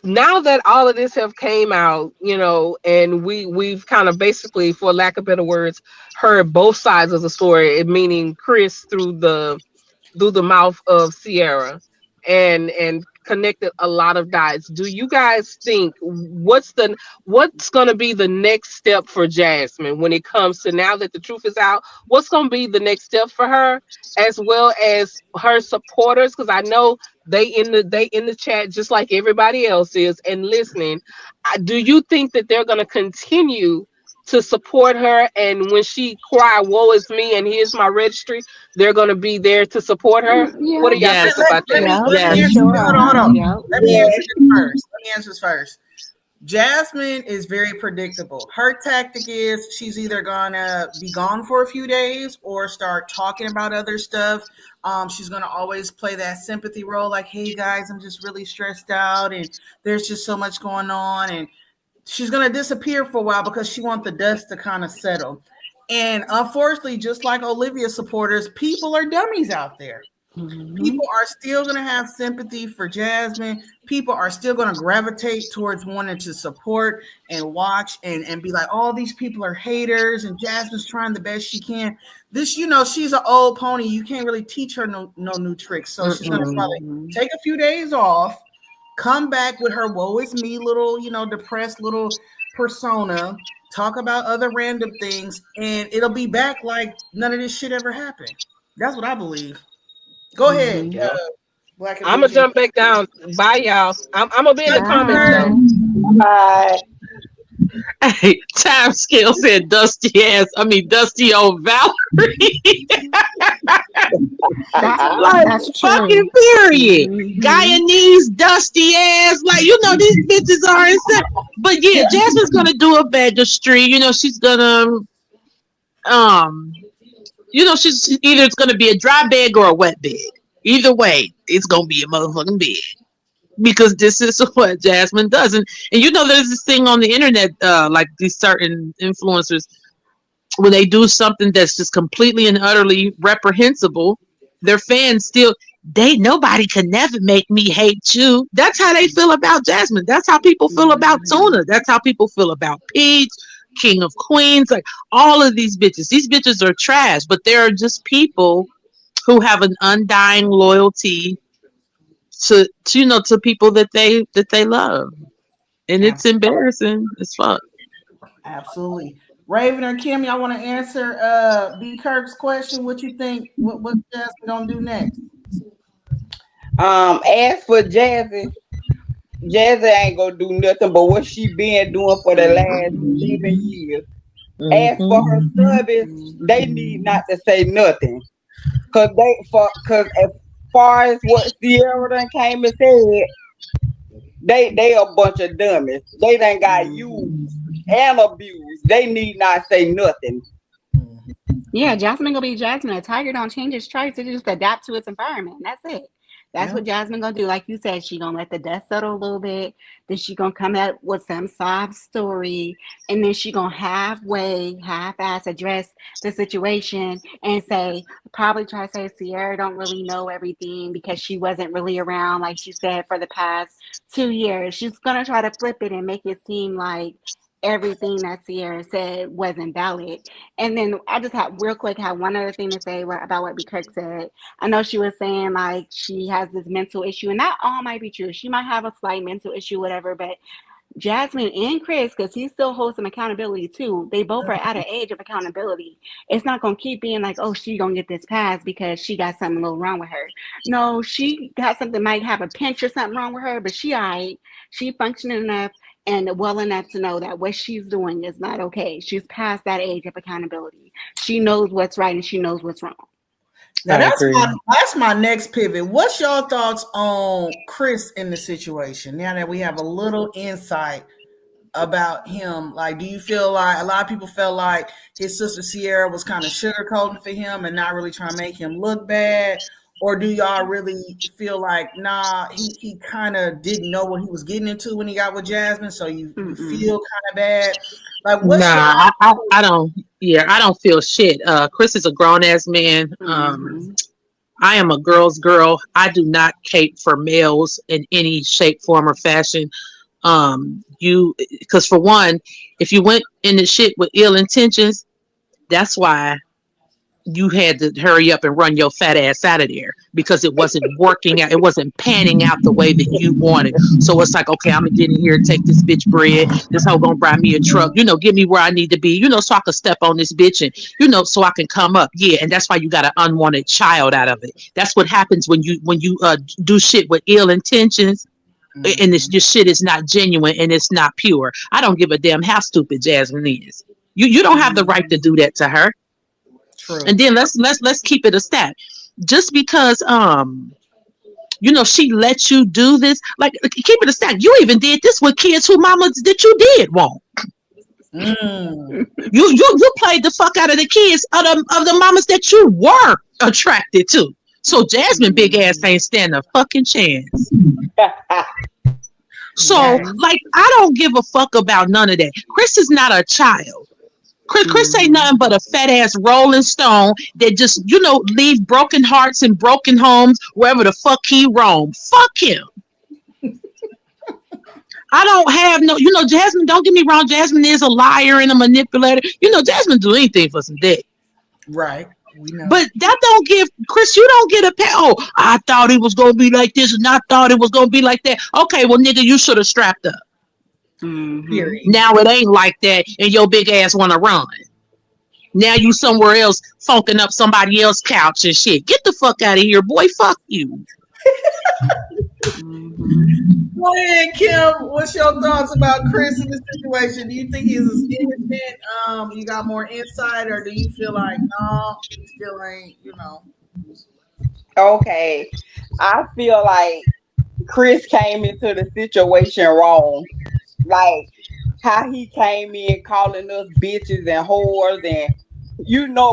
now that all of this have came out, and we've kind of basically, for lack of better words, heard both sides of the story, meaning Chris through the mouth of Sierra, and connected a lot of dots. Do you guys think what's going to be the next step for Jasmine when it comes to, now that the truth is out? What's going to be the next step for her, as well as her supporters? Because I know they in the chat just like everybody else is and listening. Do you think that they're going to continue to support her, and when she cry woe is me and here's my registry, they're going to be there to support her? What do Yeah. y'all Let, think Yes, let, about let that? me Yep. let For me yes. answer. sure. Hold on. Yep. Let me answer this first. Let me answer this first. Jasmine is very predictable. Her tactic is she's either gonna be gone for a few days or start talking about other stuff. She's gonna always play that sympathy role, like, "Hey guys, I'm just really stressed out, and there's just so much going on." And she's gonna disappear for a while because she wants the dust to kind of settle. And unfortunately, just like Olivia's supporters, people are dummies out there. Hmm. People are still going to have sympathy for Jasmine. People are still going to gravitate towards wanting to support and watch and be like, all these people are haters and Jasmine's trying the best she can. This, she's an old pony. You can't really teach her no new tricks. So she's going to Mm-mm. probably Hmm. take a few days off, come back with her woe is me little, depressed little persona, talk about other random things, and it'll be back like none of this shit ever happened. That's what I believe. Go ahead, Hmm. Yeah. Black and I'm gonna Bougie. jump back down. Bye, y'all. I'm gonna be in the Thank you, comments Kurt. though. Bye. Bye. Hey, time scale said dusty ass. I mean, dusty old Valerie. That Like, that's fucking true. period. Hmm. Guyanese dusty ass. Like, these bitches are insane. But yeah, Jasmine's gonna do a registry. She's gonna um she's either it's gonna be a dry bag or a wet bag. Either way, it's gonna be a motherfucking bag. Because this is what Jasmine does. And there's this thing on the internet, like these certain influencers, when they do something that's just completely and utterly reprehensible, their fans still, nobody can never make me hate you. That's how they feel about Jasmine. That's how people feel about Hmm. Tuna. That's how people feel about Peach, King of Queens, like all of these bitches. These bitches are trash, but there are just people who have an undying loyalty to people that they love. And it's embarrassing as fuck. Absolutely. Raven or Kim, y'all want to answer B Kirk's question? What you think? What Jasmine gonna do next? As for Jazzy ain't gonna do nothing but what she been doing for the last 11 years. As for her Hmm. service, they need not to say nothing. Cause as far as what Sierra done came and said, they a bunch of dummies. They done got Hmm. used and abused. They need not say nothing. Yeah, Jasmine gonna be Jasmine. A tiger don't change its stripes; it just adapt to its environment. That's it. That's Yeah, what Jasmine gonna do. Like you said, she gonna let the dust settle a little bit. Then she gonna come out with some sob story, and then she gonna half-ass address the situation and say, probably try to say Sierra don't really know everything because she wasn't really around, like she said, for the past 2 years. She's gonna try to flip it and make it seem like everything that Sierra said wasn't valid. And then I just had one other thing to say about what B. Kirk said. I know she was saying like she has this mental issue, and that all might be true. She might have a slight mental issue, whatever. But Jasmine and Chris, because he still holds some accountability too. They both are at an age of accountability. It's not gonna keep being like, oh, she gonna get this pass because she got something a little wrong with her. No, she got something, might have a pinch or something wrong with her, but she alright. She functioning enough and well enough to know that what she's doing is not okay. She's past that age of accountability. She knows what's right and she knows what's wrong. Now I agree. that's my next pivot. What's your thoughts on Chris in the situation? Now that we have a little insight about him, like, do you feel like a lot of people felt like his sister Sierra was kind of sugarcoating for him and not really trying to make him look bad? Or do y'all really feel like, nah, he kind of didn't know what he was getting into when he got with Jasmine, so you Mm-mm. feel kind of bad? Like, what's your Nah, I don't. Yeah, I don't feel shit. Chris is a grown ass man. Mm-hmm. I am a girl's girl. I do not cape for males in any shape, form, or fashion. You, because for one, if you went in the shit with ill intentions, that's why you had to hurry up and run your fat ass out of there because it wasn't working out. It wasn't panning out the way that you wanted. So it's like, okay, I'm gonna get in here and take this bitch bread. This hoe gonna buy me a truck, get me where I need to be, so I can step on this bitch and, so I can come up. Yeah. And that's why you got an unwanted child out of it. That's what happens when you do shit with ill intentions and Mhm. this shit is not genuine and it's not pure. I don't give a damn how stupid Jasmine is. You don't have the right to do that to her. True. And then let's keep it a stat. Just because she let you do this, like keep it a stat. You even did this with kids who mamas that you did want. Mm. You played the fuck out of the kids of the mamas that you were attracted to. So Jasmine big ass Mm-hmm. ain't stand a fucking chance. So Dang. Mm-hmm. like I don't give a fuck about none of that. Chris is not a child. Chris ain't Mm-hmm. nothing but a fat ass rolling stone that just, leave broken hearts and broken homes wherever the fuck he roam. Fuck him. I don't have no, Jasmine, don't get me wrong. Jasmine is a liar and a manipulator. Jasmine do anything for some dick. Right. We know. But that don't give, Chris, you don't get a pay. Oh, I thought it was going to be like this and I thought it was going to be like that. Okay, well, nigga, you should have strapped up. Mm-hmm. Period. Now it ain't like that and your big ass want to run. Now you somewhere else funking up somebody else's couch and shit. Get the fuck out of here, boy. Fuck you. Mm-hmm. Go ahead, Kim. What's your thoughts about Chris in this situation? Do you think he's innocent? You got more insight, or do you feel like no, he still ain't? Okay. I feel like Chris came into the situation wrong. Like how he came in calling us bitches and whores and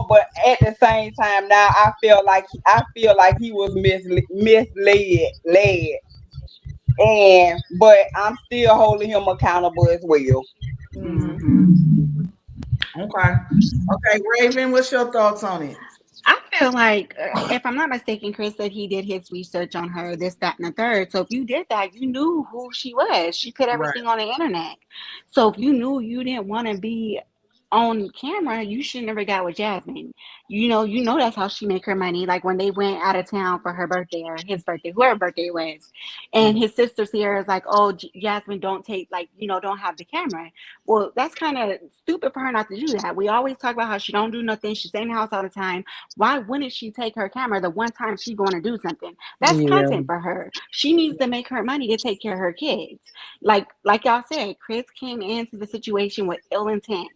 but at the same time now I feel like he was led, and but I'm still holding him accountable as well. Mm-hmm. Mm-hmm. Okay. Okay, Raven. What's your thoughts on it? I feel like, if I'm not mistaken, Chris said he did his research on her, this, that, and the third. So if you did that, you knew who she was. She put Right. everything on the internet. So if you knew you didn't want to be on camera, you should never got with Jasmine. You know that's how she make her money. Like when they went out of town for her birthday or his birthday, whoever birthday it was, and his sister Sierra is like, "Oh, Jasmine, don't take don't have the camera." Well, that's kind of stupid for her not to do that. We always talk about how she don't do nothing. She stay in the house all the time. Why wouldn't she take her camera the one time she going to do something? That's Yeah. content for her. She needs to make her money to take care of her kids. Like y'all said, Chris came into the situation with ill intent.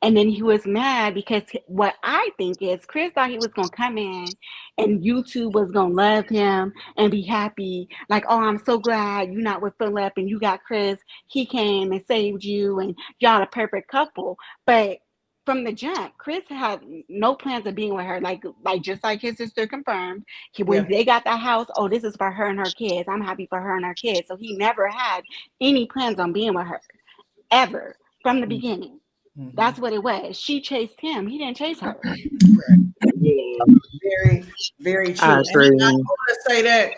And then he was mad because what I think is Chris thought he was going to come in and YouTube was going to love him and be happy. Like, oh, I'm so glad you're not with Philip and you got Chris. He came and saved you and y'all a perfect couple. But from the jump, Chris had no plans of being with her. Like just like his sister confirmed, when Yeah. they got that house, oh, this is for her and her kids. I'm happy for her and her kids. So he never had any plans on being with her ever from the beginning. Mm-hmm. That's what it was. She chased him. He didn't chase her. Yeah. Very, very I true. And I agree. want to say that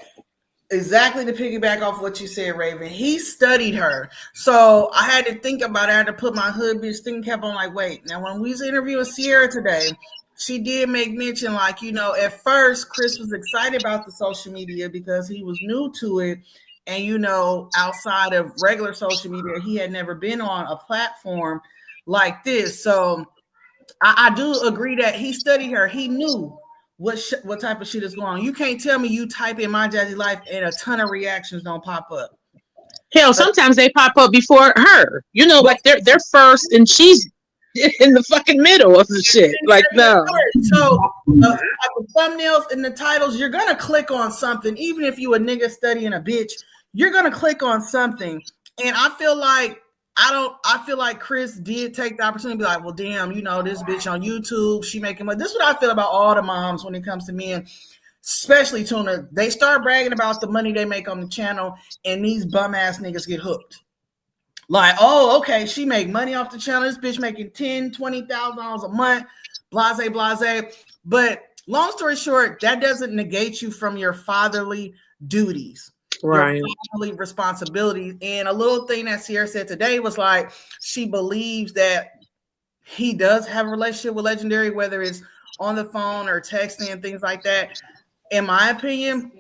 exactly to piggyback off what you said, Raven. He studied her. So I had to think about it. I had to put my hood bitch thing kept on like, wait. Now, when we was interviewing Sierra today, she did make mention, like, at first Chris was excited about the social media because he was new to it. And, outside of regular social media, he had never been on a platform like this. So I do agree that he studied her. He knew what type of shit is going on. You can't tell me you type in my Jazzy life and a ton of reactions don't pop up. Hell, But sometimes they pop up before her. But Like they're first and she's in the fucking middle of the shit. Like, no. So the thumbnails and the titles, you're gonna click on something, even if you a nigga studying a bitch, you're gonna click on something. And I feel like Chris did take the opportunity to be like, well, damn, this bitch on YouTube, she making money. This is what I feel about all the moms when it comes to men, especially Tuna. They start bragging about the money they make on the channel, and these bum ass niggas get hooked. Like, oh, okay, she make money off the channel. This bitch making $10,000-$20,000 a month, blase. But long story short, that doesn't negate you from your fatherly duties, right? Your fatherly responsibilities. And a little thing that Sierra said today was like, she believes that he does have a relationship with Legendary, whether it's on the phone or texting and things like that. In my opinion,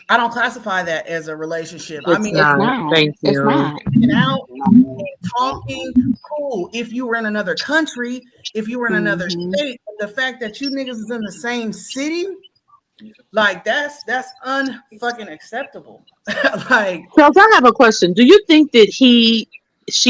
I don't classify that as a relationship. It's not. Thank you. It's not. Out and talking, cool. If you were in another country, if you were in another state, the fact that you niggas is in the same city, like that's unfucking acceptable. Like, Charles, I have a question. Do you think that she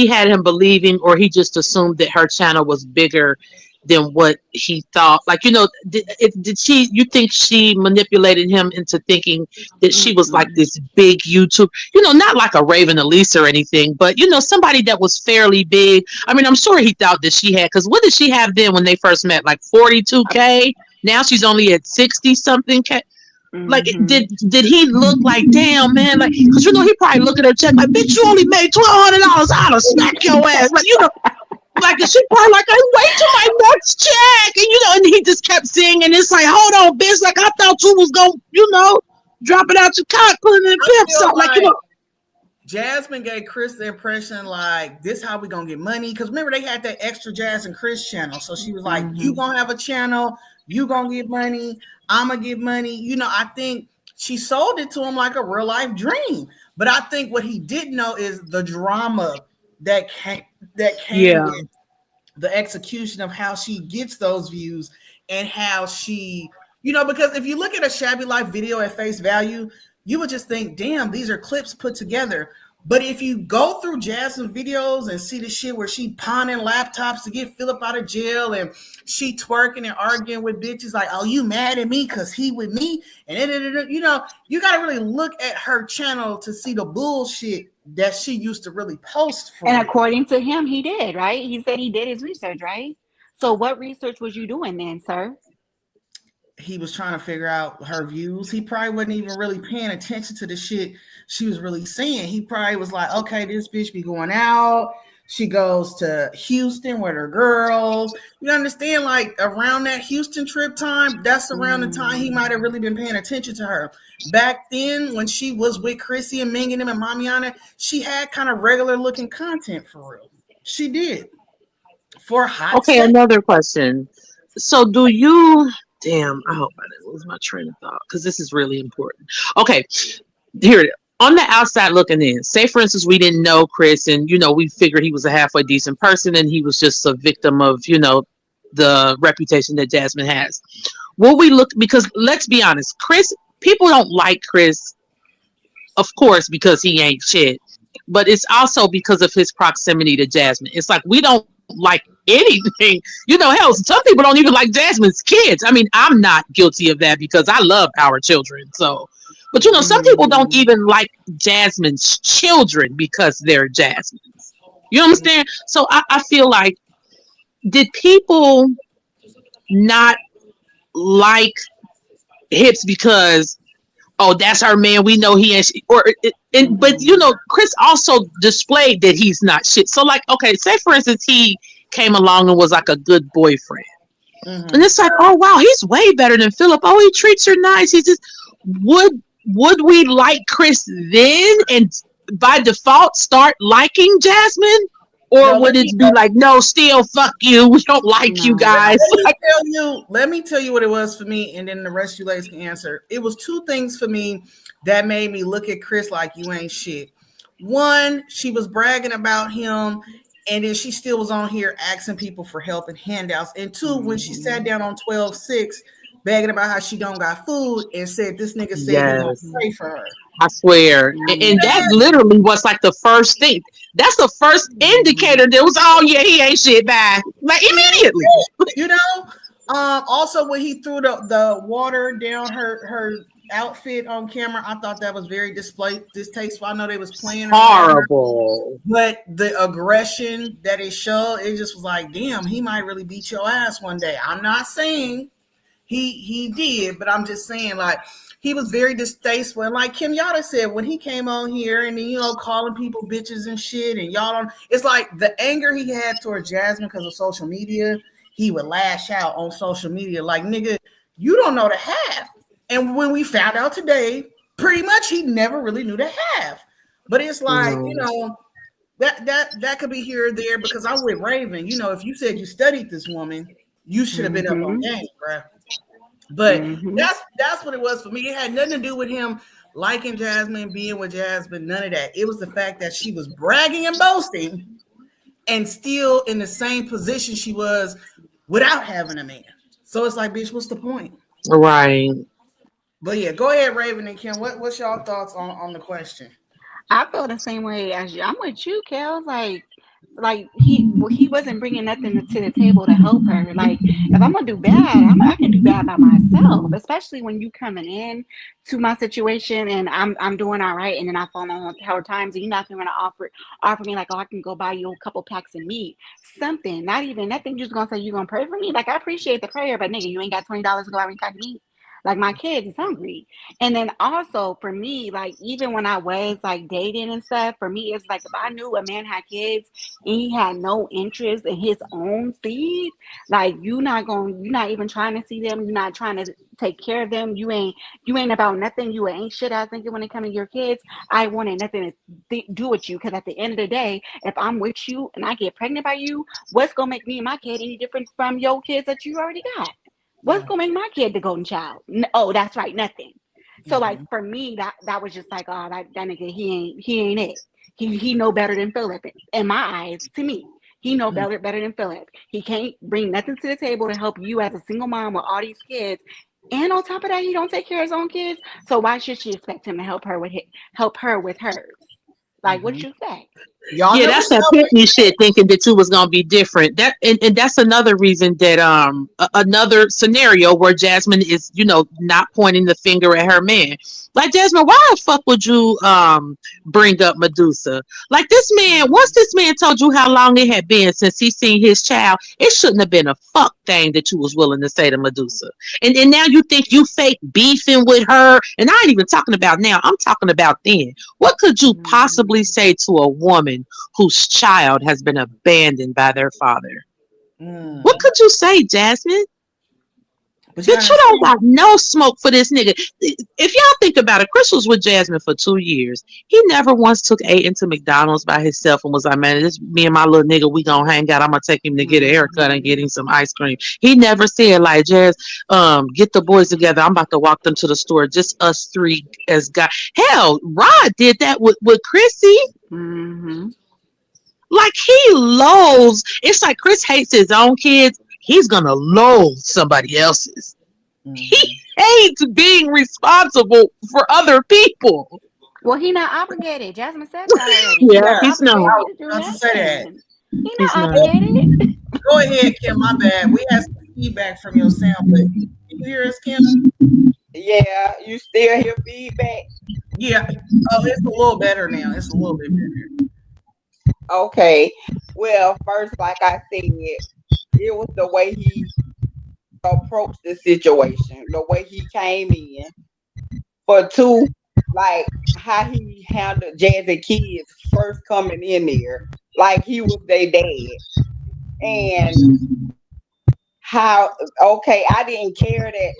had him believing, or he just assumed that her channel was bigger than what he thought? Like, did she? You think she manipulated him into thinking that she was like this big YouTube? Not like a Raven Elise or anything, but somebody that was fairly big. I mean, I'm sure he thought that she had. Because what did she have then when they first met? Like 42K. Now she's only at 60 something K. Like, did he look like, damn, man? Like, because he probably look at her check like, bitch, you only made $1,200. I'll smack your ass. Like, like, she probably like, I wait till my next check, and and he just kept saying, and it's like, hold on, bitch, like I thought you was gonna, drop it out your cock, put it in pimp, so like Jasmine gave Chris the impression like, this how we gonna get money, because remember they had that extra Jazz and Chris channel, so she was like, you gonna have a channel, you gonna get money, I'm gonna get money. I think she sold it to him like a real life dream, but I think what he didn't know is the drama that came with the execution of how she gets those views and how she, because if you look at a Shabby Life video at face value, you would just think, damn, these are clips put together. But if you go through Jasmine's videos and see the shit where she pawning laptops to get Philip out of jail, and she twerking and arguing with bitches like, oh, you mad at me because he with me? And you got to really look at her channel to see the bullshit that she used to really post for. And according to him, he did, right? He said he did his research, right? So what research was you doing then, sir? He was trying to figure out her views. He probably wasn't even really paying attention to the shit she was really saying. He probably was like, okay, this bitch be going out. She goes to Houston with her girls. You understand? Like, around that Houston trip time, that's around the time he might have really been paying attention to her. Back then, when she was with Chrissy and Ming and them and Mamiana, she had kind of regular looking content for real. She did. For hot. Okay, another question. So do you... Damn, I hope I didn't lose my train of thought, because this is really important. Okay, here it is. On the outside looking in, say for instance, we didn't know Chris, and we figured he was a halfway decent person, and he was just a victim of the reputation that Jasmine has. Will we look, because let's be honest, Chris, people don't like Chris, of course, because he ain't shit, but it's also because of his proximity to Jasmine. It's like we don't like anything, hell, some people don't even like Jasmine's kids. I mean, I'm not guilty of that because I love our children. So, but some people don't even like Jasmine's children because they're Jasmine's. You understand? So I feel like, did people not like Hips because, oh, that's our man, we know he ain't shit, but Chris also displayed that he's not shit. So like, okay, say for instance he came along and was like a good boyfriend, and it's like, oh wow, he's way better than Philip. Oh, he treats her nice. He's just, would we like Chris then and by default start liking Jasmine? Or would it be like, no, still, fuck you, we don't like you guys? Let me tell you what it was for me, and then the rest of you ladies can answer. It was two things for me that made me look at Chris like you ain't shit. One, she was bragging about him, and then she still was on here asking people for help and handouts. And two, when she sat down on 12/6, begging about how she don't got food, and said this nigga said he gonna Yes. pray for her. I swear. And that Mhm. literally was like the first thing. That's the first indicator that was, oh yeah, he ain't shit bad. Like He ain't immediately. shit, you know. Also when he threw the water down her outfit on camera, I thought that was very distasteful. I know they was playing around her, Horrible. but the aggression that it showed, it just was like, damn, he might really beat your ass one day. I'm not saying he did, but I'm just saying like he was very distasteful. And like Kim Yada said, when he came on here and then, calling people bitches and shit, and y'all don't, it's like the anger he had towards Jasmine because of social media, he would lash out on social media like, nigga, you don't know the half. And when we found out today, pretty much he never really knew the half. But it's like, No. that could be here or there, because I'm with Raven. If you said you studied this woman, you should have been up on Mhm. game, bro. But Mhm. that's what it was for me. It had nothing to do with him liking Jasmine, being with Jasmine, none of that. It was the fact that she was bragging and boasting and still in the same position she was without having a man. So it's like, bitch, what's the point? Right. But yeah, go ahead, Raven and Kim. What's y'all thoughts on the question? I feel the same way as you. I'm with you, Kels. Like he wasn't bringing nothing to the table to help her. Like if I'm gonna do bad, I can do bad by myself. Especially when you coming in to my situation and I'm doing all right, and then I fall on hard times, and you're not gonna offer me like, oh, I can go buy you a couple packs of meat, something. Not even nothing. Just gonna say you gonna pray for me. Like I appreciate the prayer, but nigga, you ain't got $20 to go out and got meat. Like my kids is hungry. And then also for me, like even when I was like dating and stuff, for me it's like if I knew a man had kids and he had no interest in his own seed, like you're not even trying to see them, you're not trying to take care of them, you ain't about nothing, you ain't shit I thinking when it comes to your kids. I wanted nothing to do with you, because at the end of the day, if I'm with you and I get pregnant by you, what's gonna make me and my kid any different from your kids that you already got? What's Yeah. gonna make my kid the golden child? Oh, that's right, nothing. So like Mm-hmm. for me, that was just like, oh, that nigga, he ain't it. He know better than Philip in my eyes. To me, he know better than Philip. He can't bring nothing to the table to help you as a single mom with all these kids. And on top of that, he don't take care of his own kids. So why should she expect him to help her with hers? Like Mm-hmm. what you say? Y'all Yeah, know that's that Michelle. pick me shit, thinking that you was gonna be different. And that's another reason that another scenario where Jasmine is, not pointing the finger at her man. Like, Jasmine, why the fuck would you bring up Medusa? Like, this man, once this man told you how long it had been since he seen his child, it shouldn't have been a fuck thing that you was willing to say to Medusa. And now you think you fake beefing with her. And I ain't even talking about now. I'm talking about then. What could you Mhm. possibly say to a woman whose child has been abandoned by their father? What Mm. could you say, Jasmine? But you Bitch, gotta you don't understand. got no smoke for this nigga. If y'all think about it, Chris was with Jasmine for 2 years. He never once took Aiden to McDonald's by himself and was like, man, this me and my little nigga, we gonna hang out. I'm gonna take him to get a haircut and get Mhm. him some ice cream. He never said like, Jazz, get the boys together. I'm about to walk them to the store. Just us three as guys. Hell, Rod did that with Chrissy. Mhm. Like he loathes. It's like Chris hates his own kids. He's gonna loathe somebody else's. He Mm-hmm. hates being responsible for other people. Well, he not obligated. Jasmine said that already. He Yeah, not Yeah, he's I not. obligated was to do about to say that. nothing. He He's not not. obligated. Go ahead, Kim. My bad. We had some feedback from your sound, but can you hear us, Kim? Yeah, you still hear feedback? Yeah. Oh, it's a little better now. It's a little bit better. Okay. Well, first, like I said, it was the way he approached the situation, the way he came in. For two, like how he handled Jazzy kids first coming in there, like he was their dad. And how, okay, I didn't care that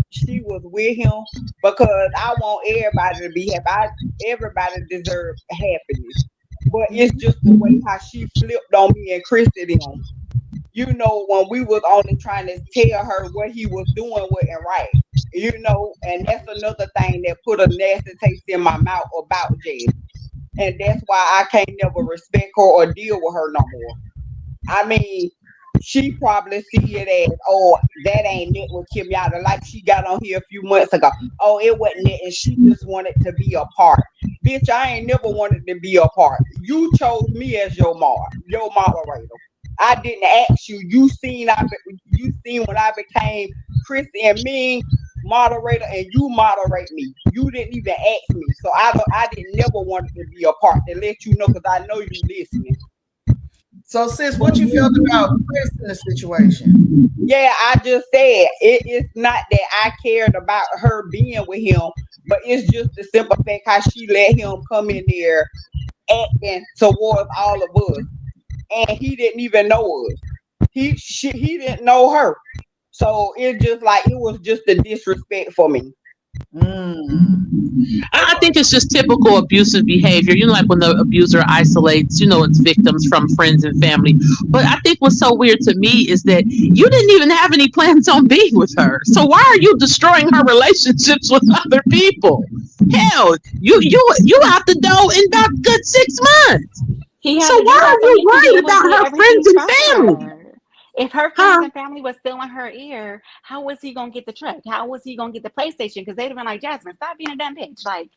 she was with him because I want everybody to be happy. Everybody deserves happiness. But it's Mm-hmm. just the way how she flipped on me and Christy them. When we was only trying to tell her what he was doing wasn't right. And that's another thing that put a nasty taste in my mouth about Jazz. And that's why I can't never respect her or deal with her no more. I mean, she probably see it as, oh, that ain't it with Kim Yada. Like she got on here a few months ago. Oh, it wasn't it, and she just wanted to be a part. Bitch, I ain't never wanted to be a part. You chose me as your moderator. I didn't ask you. You seen when I became Chrissy and Ming moderator, and you moderate me. You didn't even ask me, so I didn't never want to be a part. To let you know, because I know you listening. So, sis, what you felt about Chris in the situation? Yeah, I just said it's not that I cared about her being with him, but it's just the simple fact how she let him come in there acting towards all of us, and he didn't even know us. He didn't know her, so it just like it was just a disrespect for me. Mm. I think it's just typical abusive behavior. You know, like when the abuser isolates, its victims from friends and family. But I think what's so weird to me is that you didn't even have any plans on being with her. So why are you destroying her relationships with other people? Hell, you out the door in about good 6 months. He had So to do why that are so you he can be worried able to about get her everything friends and from family? her. If her friends Huh? and family was still in her ear, how was he gonna get the truck? How was he gonna get the PlayStation? Because they'd have been like, Jasmine, stop being a dumb bitch. Like,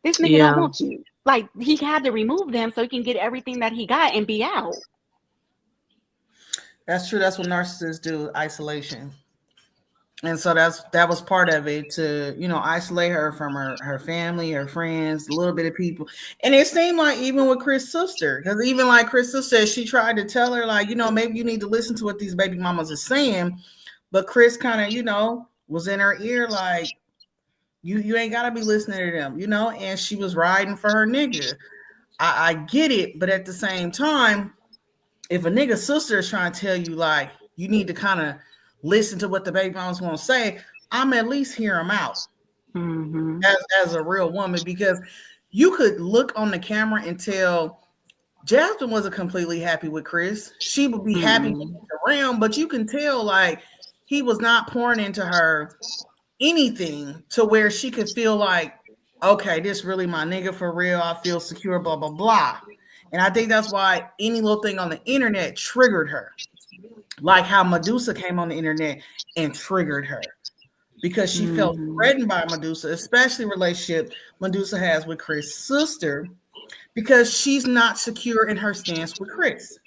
this nigga don't Yeah. want you. Like, he had to remove them so he can get everything that he got and be out. That's true. That's what narcissists do, isolation. And so that was part of it, to isolate her from her family, her friends, a little bit of people. And it seemed like even with Chris' sister, because even like Chris' sister said, she tried to tell her like, maybe you need to listen to what these baby mamas are saying, but Chris kind of was in her ear like, you ain't gotta be listening to them, and she was riding for her nigga. I get it, but at the same time, if a nigga sister is trying to tell you like you need to kind of listen to what the baby mom's gonna say, I'm at least hear them out Mm-hmm. as a real woman, because you could look on the camera and tell Jasmine wasn't completely happy with Chris. She would be happy when Mm-mm. he's around, but you can tell like he was not pouring into her anything to where she could feel like, okay, this really my nigga for real. I feel secure, blah, blah, blah. And I think that's why any little thing on the internet triggered her. Like how Medusa came on the internet and triggered her because she felt Mm-hmm. threatened by Medusa, especially relationship Medusa has with Chris' sister, because she's not secure in her stance with Chris.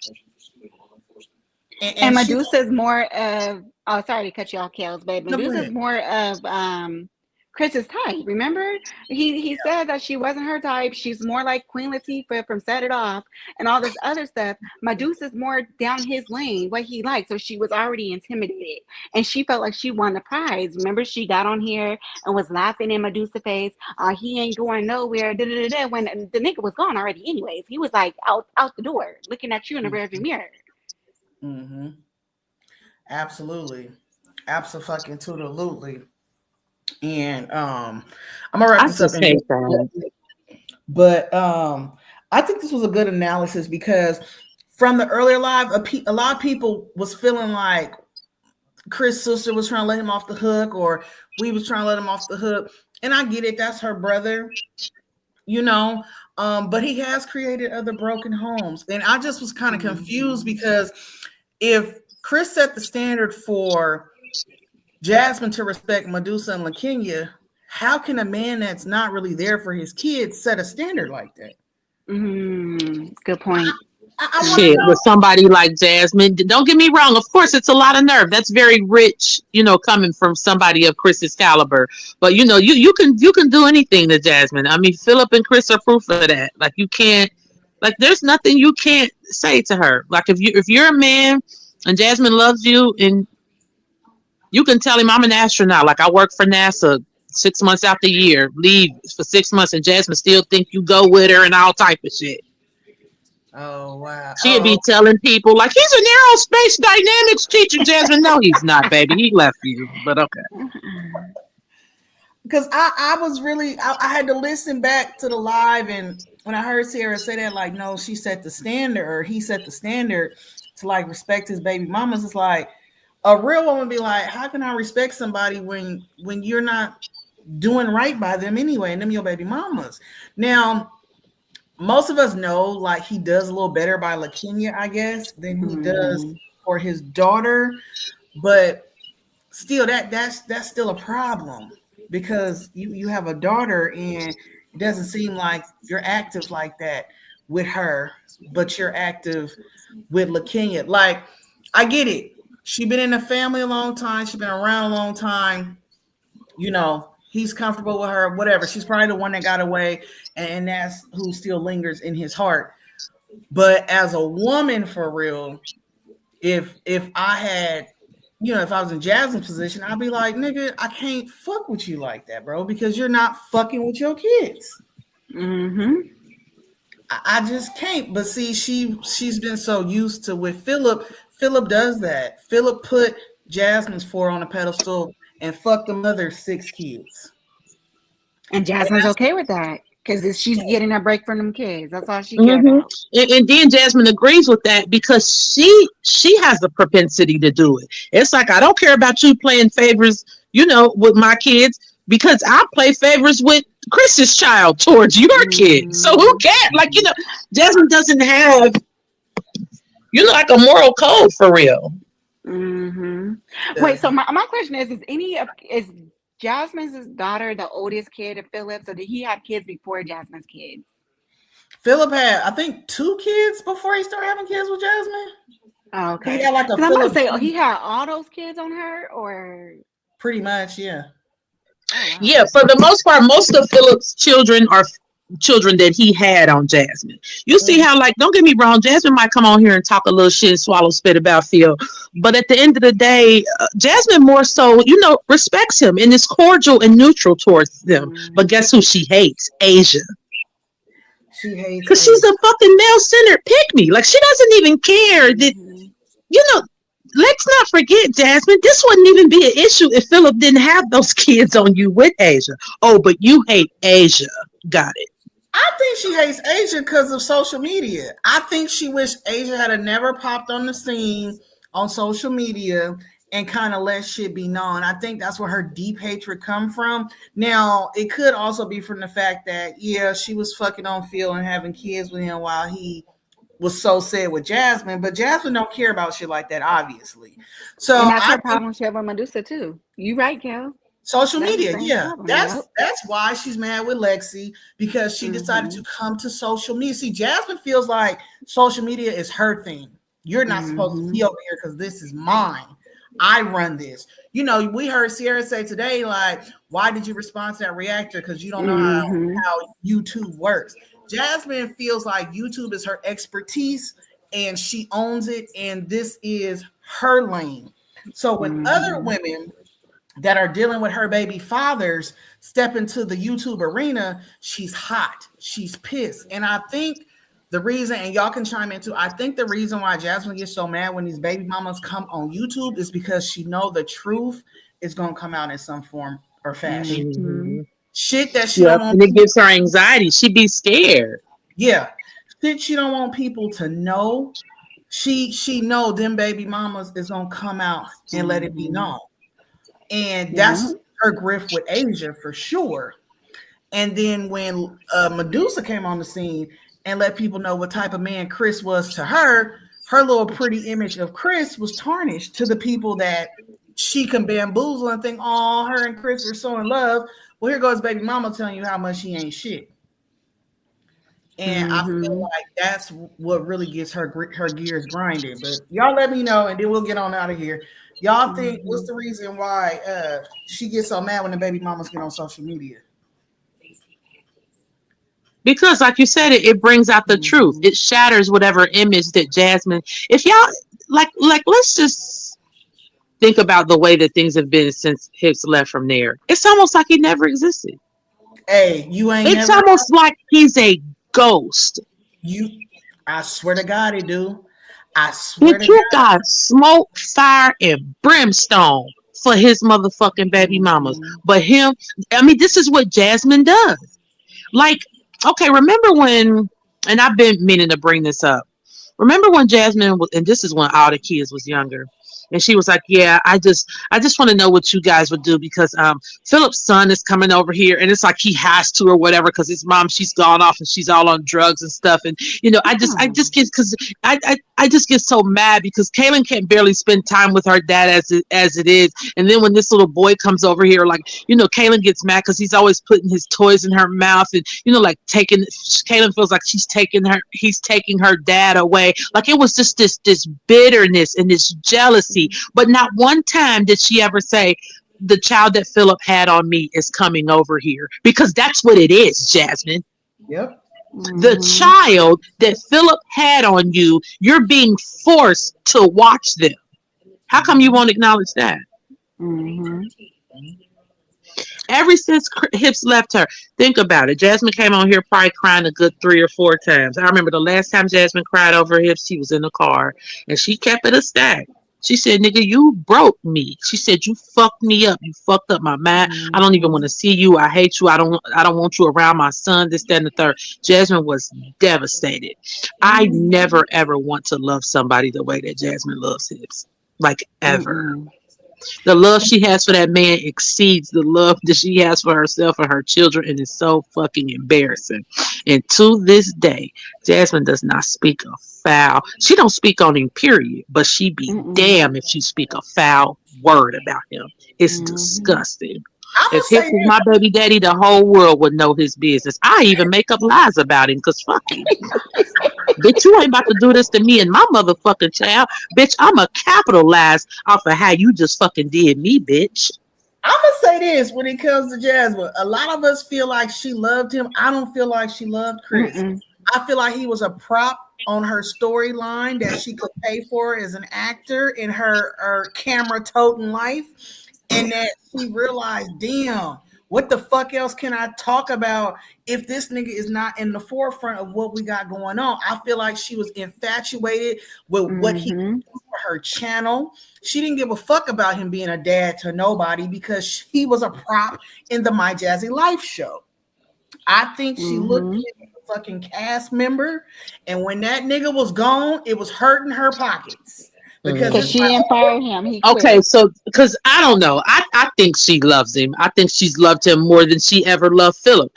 And And she Medusa's more of, oh, sorry to cut you off, Kels, but no, go Medusa's ahead. more of Chris's type. Remember, he said that she wasn't her type. She's more like Queen Latifah from Set It Off and all this other stuff. Medusa's more down his lane, what he likes. So she was already intimidated, and she felt like she won the prize. Remember, she got on here and was laughing in Medusa's face. He ain't going nowhere. Da, da, da, da, when the nigga was gone already. Anyways, he was like out the door, looking at you in the rearview mirror. Mm-hmm. Absolutely. Absolutely. And I'm gonna wrap I this up just in hate just that. but I think this was a good analysis because from the earlier live, a lot of people was feeling like Chris' sister was trying to let him off the hook, or we was trying to let him off the hook. And I get it, that's her brother, but he has created other broken homes. And I just was kind of confused Mm-hmm. because if Chris set the standard for Jasmine to respect Medusa and LaKenya, how can a man that's not really there for his kids set a standard like that? Good I, point. I want to Shit, with know. somebody like Jasmine. Don't get me wrong. Of course, it's a lot of nerve. That's very rich, coming from somebody of Chris's caliber. But you can do anything to Jasmine. I mean, Philip and Chris are proof of that. Like you can't, like there's nothing you can't say to her. Like if you're a man and Jasmine loves you, and you can tell him I'm an astronaut. Like I work for NASA 6 months out the year, leave for 6 months, and Jasmine still think you go with her and all type of shit. Oh wow. She'd Oh, be telling people like he's an aerospace dynamics teacher, Jasmine. No, he's not, baby. He left you. But okay. because I was really I had to listen back to the live, and when I heard Sierra say that, like, no, she set the standard, or he set the standard to like respect his baby mamas. It's like a real woman be like, how can I respect somebody when you're not doing right by them anyway, and them your baby mamas? Now, most of us know like he does a little better by LaKenya, I guess, than he does Mm-hmm. for his daughter, but still that's still a problem because you have a daughter and it doesn't seem like you're active like that with her, but you're active with LaKenya. Like, I get it. She been in the family a long time. She been around a long time. You know, he's comfortable with her, whatever. She's probably the one that got away, and that's who still lingers in his heart. But as a woman, for real, if I had, you know, if I was in Jasmine's position, I'd be like, nigga, I can't fuck with you like that, bro, because you're not fucking with your kids. Mm-hmm. I just can't. But see, she's been so used to with Philip. Philip does that. Philip put Jasmine's four on a pedestal and fucked the mother's six kids. And And Jasmine's that's okay with that because she's getting a break from them kids. That's all she care hmm about. and then Jasmine agrees with that because she has the propensity to do it. It's like, I don't care about you playing favors, with my kids, because I play favors with Chris's child towards your kid. So who Mm-hmm. cares? Like, Jasmine doesn't have, like a moral code for real. Mm-hmm. Wait, so doesn't. my question is Jasmine's daughter the oldest kid of Phillips, or did he have kids before Jasmine's kids? Philip had, I think, two kids before he started having kids with Jasmine. Oh, He okay. had like a Because I'm about to Philip say, he had all those kids on her, or pretty much, yeah. oh wow. Yeah, for the most part, most of Philip's children are children that he had on Jasmine. You see how, like, don't get me wrong, Jasmine might come on here and talk a little shit and swallow spit about Phil, but at the end of the day, Jasmine more so, respects him and is cordial and neutral towards them. But Mm-hmm. guess who she hates? Asia. She hates Because she's Asia. a fucking male-centered pick-me. Like, she doesn't even care that, Mm-hmm. you know, let's not forget, Jasmine, this wouldn't even be an issue if Philip didn't have those kids on you with Asia. Oh, but you hate Asia. Got it. I think she hates Asia because of social media. I think she wished Asia had never popped on the scene on social media and kind of let shit be known. I think that's where her deep hatred come from. Now, it could also be from the fact that, yeah, she was fucking on Phil and having kids with him while he was so sad with Jasmine, but Jasmine don't care about shit like that, obviously. And So that's I her think problem. She have with Medusa too. You right, Kel? social That's the media, same yeah, problem. that's Yep. that's why she's mad with Lexi because she decided Mm-hmm. to come to social media. See, Jasmine feels like social media is her thing. You're not supposed to Mm-hmm. be over here because this is mine. I run this. You know, we heard Sierra say today, like, why did you respond to that reactor? Because you don't know Mm-hmm. how YouTube works. Jasmine feels like YouTube is her expertise and she owns it, and this is her lane. So when other Mm-hmm. women that are dealing with her baby fathers step into the YouTube arena, she's hot, she's pissed. And I think the reason, and y'all can chime in too, I think the reason why Jasmine gets so mad when these baby mamas come on YouTube is because she know the truth is going to come out in some form or fashion. Mm-hmm. Mm-hmm. Shit that she don't Yep. want And it people, gives her anxiety. She'd be scared. yeah, shit she don't want people to know. She know them baby mamas is going to come out and let it be Mm-hmm. known. And Yeah. that's her grift with Asia for sure. And then when Medusa came on the scene and let people know what type of man Chris was to her, her little pretty image of Chris was tarnished to the people that she can bamboozle and think, oh, her and Chris are so in love. Well, here goes baby mama telling you how much he ain't shit. And I feel Mm-hmm. like that's what really gets her gears grinding. But y'all let me know, and then we'll get on out of here. Y'all think what's Mm-hmm. the reason why she gets so mad when the baby mamas get on social media? Because, like you said, it brings out the truth. Mm-hmm. It shatters whatever image that Jasmine. If y'all like, let's just think about the way that things have been since Hicks left from there. It's almost like he never existed. Hey, you ain't It's never almost like he's a ghost. you. I swear to God, it do. I swear to Bitch, you God. got smoke, fire, and brimstone for his motherfucking baby mamas. Mm-hmm. But him, I mean, this is what Jasmine does. Like, okay, remember when, and I've been meaning to bring this up. Remember when Jasmine, and this is when all the kids was younger. And she was like, yeah, I just want to know what you guys would do because Philip's son is coming over here and it's like he has to or whatever because his mom, she's gone off and she's all on drugs and stuff. And I just get because I just get so mad because Kaylin can't barely spend time with her dad as it is. And then when this little boy comes over here, like, Kaylin gets mad because he's always putting his toys in her mouth and, like Kaylin feels like he's taking her dad away. Like it was just this bitterness and this jealousy. But not one time did she ever say, the child that Philip had on me is coming over here. Because that's what it is, Jasmine. Yep. The child that Philip had on you, you're being forced to watch them. How come you won't acknowledge that? Mm-hmm. Ever since Hips left her, think about it. Jasmine came on here probably crying a good 3 or 4 times. I remember the last time Jasmine cried over Hips, she was in the car and she kept it a stack. She said, nigga, you broke me. She said, you fucked me up. You fucked up my mind. I don't even want to see you. I hate you. I don't want you around my son, this, that, and the third. Jasmine was devastated. I never, ever want to love somebody the way that Jasmine loves Hips. Like, ever. The love she has for that man exceeds the love that she has for herself and her children, and it's so fucking embarrassing. And to this day, Jasmine does not speak a foul. She don't speak on him, period. But she be damn if she speak a foul word about him. It's disgusting. If Hips was my baby daddy, the whole world would know his business. I even make up lies about him because fuck him. Bitch, you ain't about to do this to me and my motherfucking child. Bitch, I'ma capitalize off of how you just fucking did me, bitch. I'm gonna say this when it comes to Jasmine. A lot of us feel like she loved him. I don't feel like she loved Chris. I feel like he was a prop on her storyline that she could pay for as an actor in her camera toting life. And that she realized, damn, what the fuck else can I talk about if this nigga is not in the forefront of what we got going on? I feel like she was infatuated with what he did for her channel. She didn't give a fuck about him being a dad to nobody because he was a prop in the My Jazzy Life show. I think she looked at the fucking cast member, and when that nigga was gone, it was hurting her pockets. Because she didn't fire him. He quit. Okay, so because I don't know, I think she loves him. I think she's loved him more than she ever loved Philip.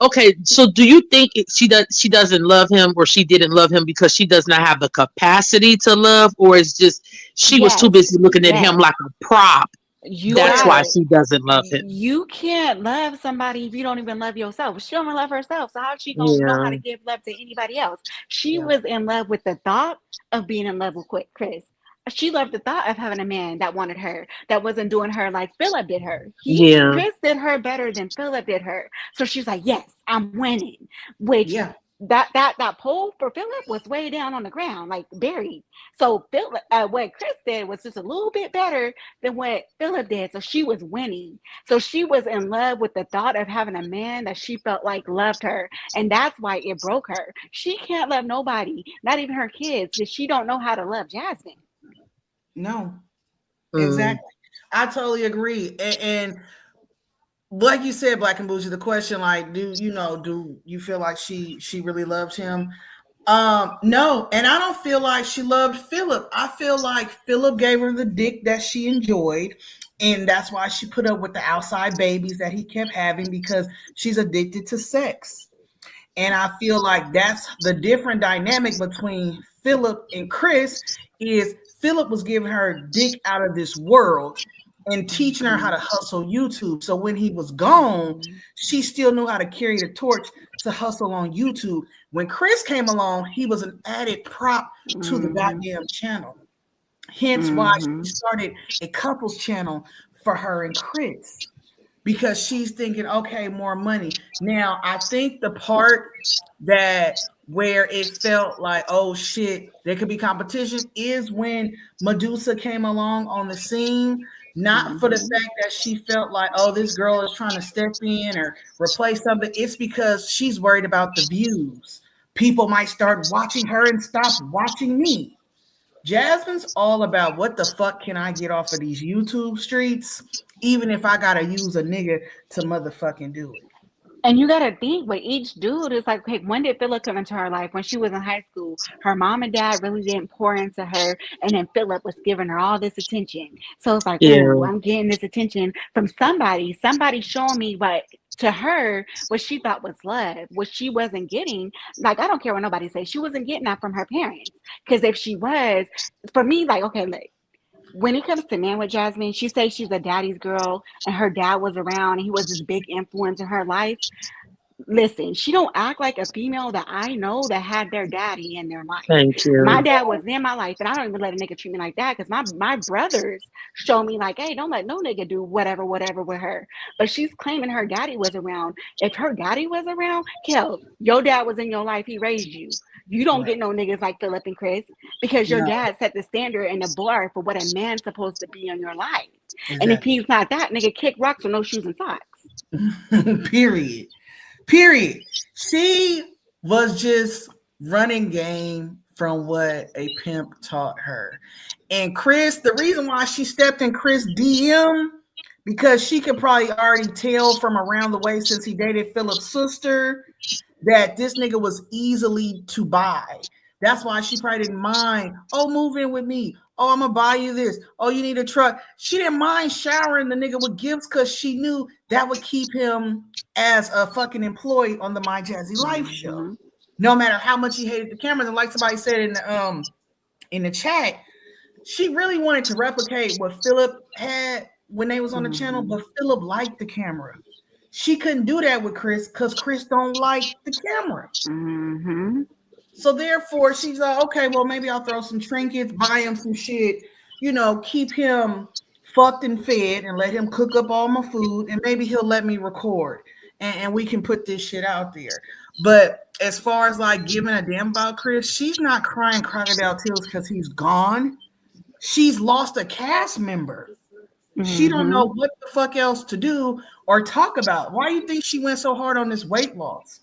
Okay, so do you think she doesn't love him, or she didn't love him because she does not have the capacity to love, or it's just she was too busy looking at him like a prop? That's why she doesn't love him. You can't love somebody if you don't even love yourself. She don't even love herself. So how's she gonna know how to give love to anybody else? She was in love with the thought of being in love with Chris. She loved the thought of having a man that wanted her, that wasn't doing her like Philip did her. Chris did her better than Philip did her. So she's like, yes, I'm winning. Which that pole for Philip was way down on the ground, like buried. So Philip, what Chris did was just a little bit better than what Philip did. So she was winning. So she was in love with the thought of having a man that she felt like loved her, and that's why it broke her. She can't love nobody, not even her kids, because she don't know how to love Jasmine. No, exactly. I totally agree. And like you said, Black and Bougie, the question, like, do you feel like she really loved him? No, and I don't feel like she loved Philip. I feel like Philip gave her the dick that she enjoyed, and that's why she put up with the outside babies that he kept having, because she's addicted to sex. And I feel like that's the different dynamic between Philip and Chris is Philip was giving her dick out of this world and teaching her how to hustle YouTube. So when he was gone, she still knew how to carry the torch to hustle on YouTube. When Chris came along, he was an added prop to the goddamn channel. Hence why she started a couples channel for her and Chris. Because she's thinking, okay, more money. Now, I think the part that where it felt like, oh shit, there could be competition is when Medusa came along on the scene. Not for the fact that she felt like, oh, this girl is trying to step in or replace something. It's because she's worried about the views. People might start watching her and stop watching me. Jasmine's all about what the fuck can I get off of these YouTube streets, even if I gotta use a nigga to motherfucking do it. And you gotta think with each dude, it's like, okay, when did Philip come into her life? When she was in high school, her mom and dad really didn't pour into her, and then Philip was giving her all this attention. So it's like, Yeah, ooh, I'm getting this attention from somebody showing me what to her what she thought was love, what she wasn't getting. Like, I don't care what nobody says, she wasn't getting that from her parents. Because if she was, for me, like, okay, look, when it comes to men with Jasmine, she says she's a daddy's girl and her dad was around and he was this big influence in her life. Listen, she don't act like a female that I know that had their daddy in their life. thank My you. dad was in my life, and I don't even let a nigga treat me like that because my brothers show me like, hey, don't let no nigga do whatever with her. But she's claiming her daddy was around. If her daddy was around, Kel, your dad was in your life. He raised you. You don't Right. get no niggas like Philip and Chris because your No, dad set the standard and the bar for what a man's supposed to be in your life. And if exactly. he's not that, nigga, kick rocks with no shoes and socks. Period. Period. She was just running game from what a pimp taught her. And Chris, the reason why she stepped in Chris DM, because she could probably already tell from around the way since he dated Philip's sister that this nigga was easily to buy. That's why she probably didn't mind. Oh, move in with me. Oh, I'm gonna buy you this. Oh, you need a truck. She didn't mind showering the nigga with gifts because she knew that would keep him as a fucking employee on the My Jazzy Life show. Mm-hmm. No matter how much he hated the cameras, and like somebody said in the chat, she really wanted to replicate what Philip had when they was on the channel, Mm-hmm. but Philip liked the camera. She couldn't do that with Chris because Chris don't like the camera. Mm-hmm. So therefore, she's like, okay, well, maybe I'll throw some trinkets, buy him some shit, keep him fucked and fed and let him cook up all my food, and maybe he'll let me record and we can put this shit out there. But as far as like giving a damn about Chris, she's not crying crocodile tears because he's gone. She's lost a cast member. She don't Mm-hmm. know what the fuck else to do or talk about. Why do you think she went so hard on this weight loss?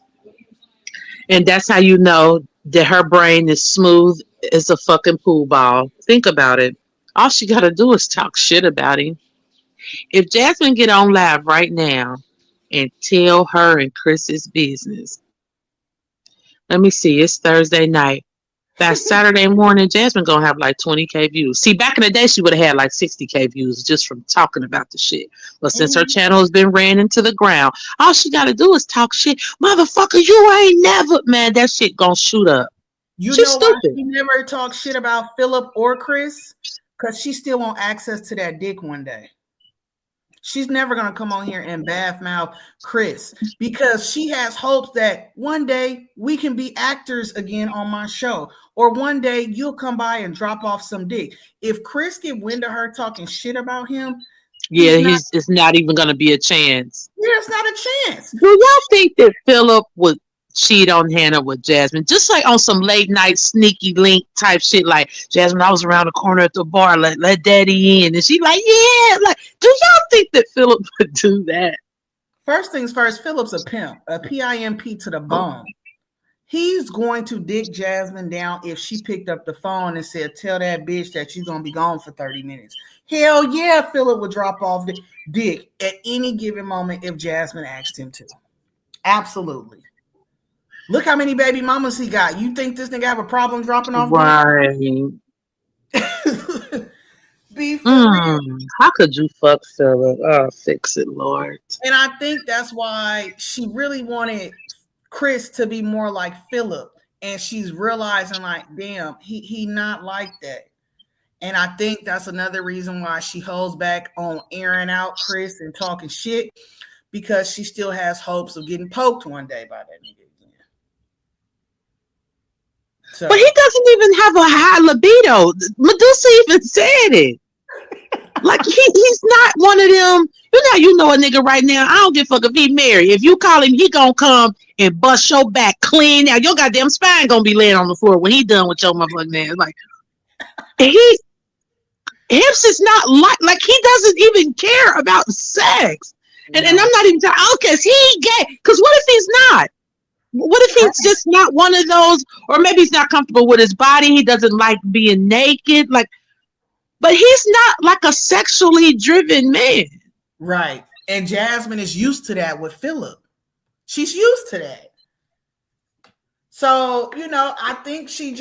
And that's how you know that her brain is smooth as a fucking pool ball. Think about it. All she got to do is talk shit about him. If Jasmine get on live right now and tell her and Chris's business, let me see, it's Thursday night. By Saturday morning, Jasmine gonna have like 20K views. See, back in the day, she would have had like 60K views just from talking about the shit. But since her Mhm. channel has been ran into the ground, all she gotta do is talk shit. Motherfucker, you ain't never, man, that shit gonna shoot up. You She's know why stupid. she never talks shit about Philip or Chris? Because she still want access to that dick one day. She's never gonna come on here and bath mouth Chris because she has hopes that one day we can be actors again on my show, or one day you'll come by and drop off some dick. If Chris get wind of her talking shit about him, Yeah, he's not. it's not even gonna be a chance. There's not a chance. Do y'all think that Philip would cheat on Hannah with Jasmine? Just like on some late night sneaky link type shit, like Jasmine, I was around the corner at the bar, let daddy in. And she like, yeah, like, do y'all think that Philip would do that? First things first, Philip's a pimp, a PIMP to the bone. He's going to dick Jasmine down if she picked up the phone and said, tell that bitch that she's going to be gone for 30 minutes. Hell yeah, Philip would drop off the dick at any given moment if Jasmine asked him to. Absolutely. Look how many baby mamas he got. You think this nigga have a problem dropping off Right. dick? Be for real. How could you fuck Philip? Oh, fix it, Lord. And I think that's why she really wanted Chris to be more like Philip. And she's realizing like, damn, he not like that. And I think that's another reason why she holds back on airing out Chris and talking shit, because she still has hopes of getting poked one day by that nigga again. So, But he doesn't even have a high libido. Medusa even said it. Like he's not one of them. You know a nigga right now. I don't give a fuck if he married. If you call him, he gonna come and bust your back clean out. Your goddamn spine gonna be laying on the floor when he done with your motherfucking ass. Like he hips is not like he doesn't even care about sex. And I'm not even talking. Oh, cause he gay. Cause what if he's not? What if he's just not one of those? Or maybe he's not comfortable with his body. He doesn't like being naked. Like. But he's not like a sexually driven man. right. And Jasmine is used to that with Philip. She's used to that. So, I think she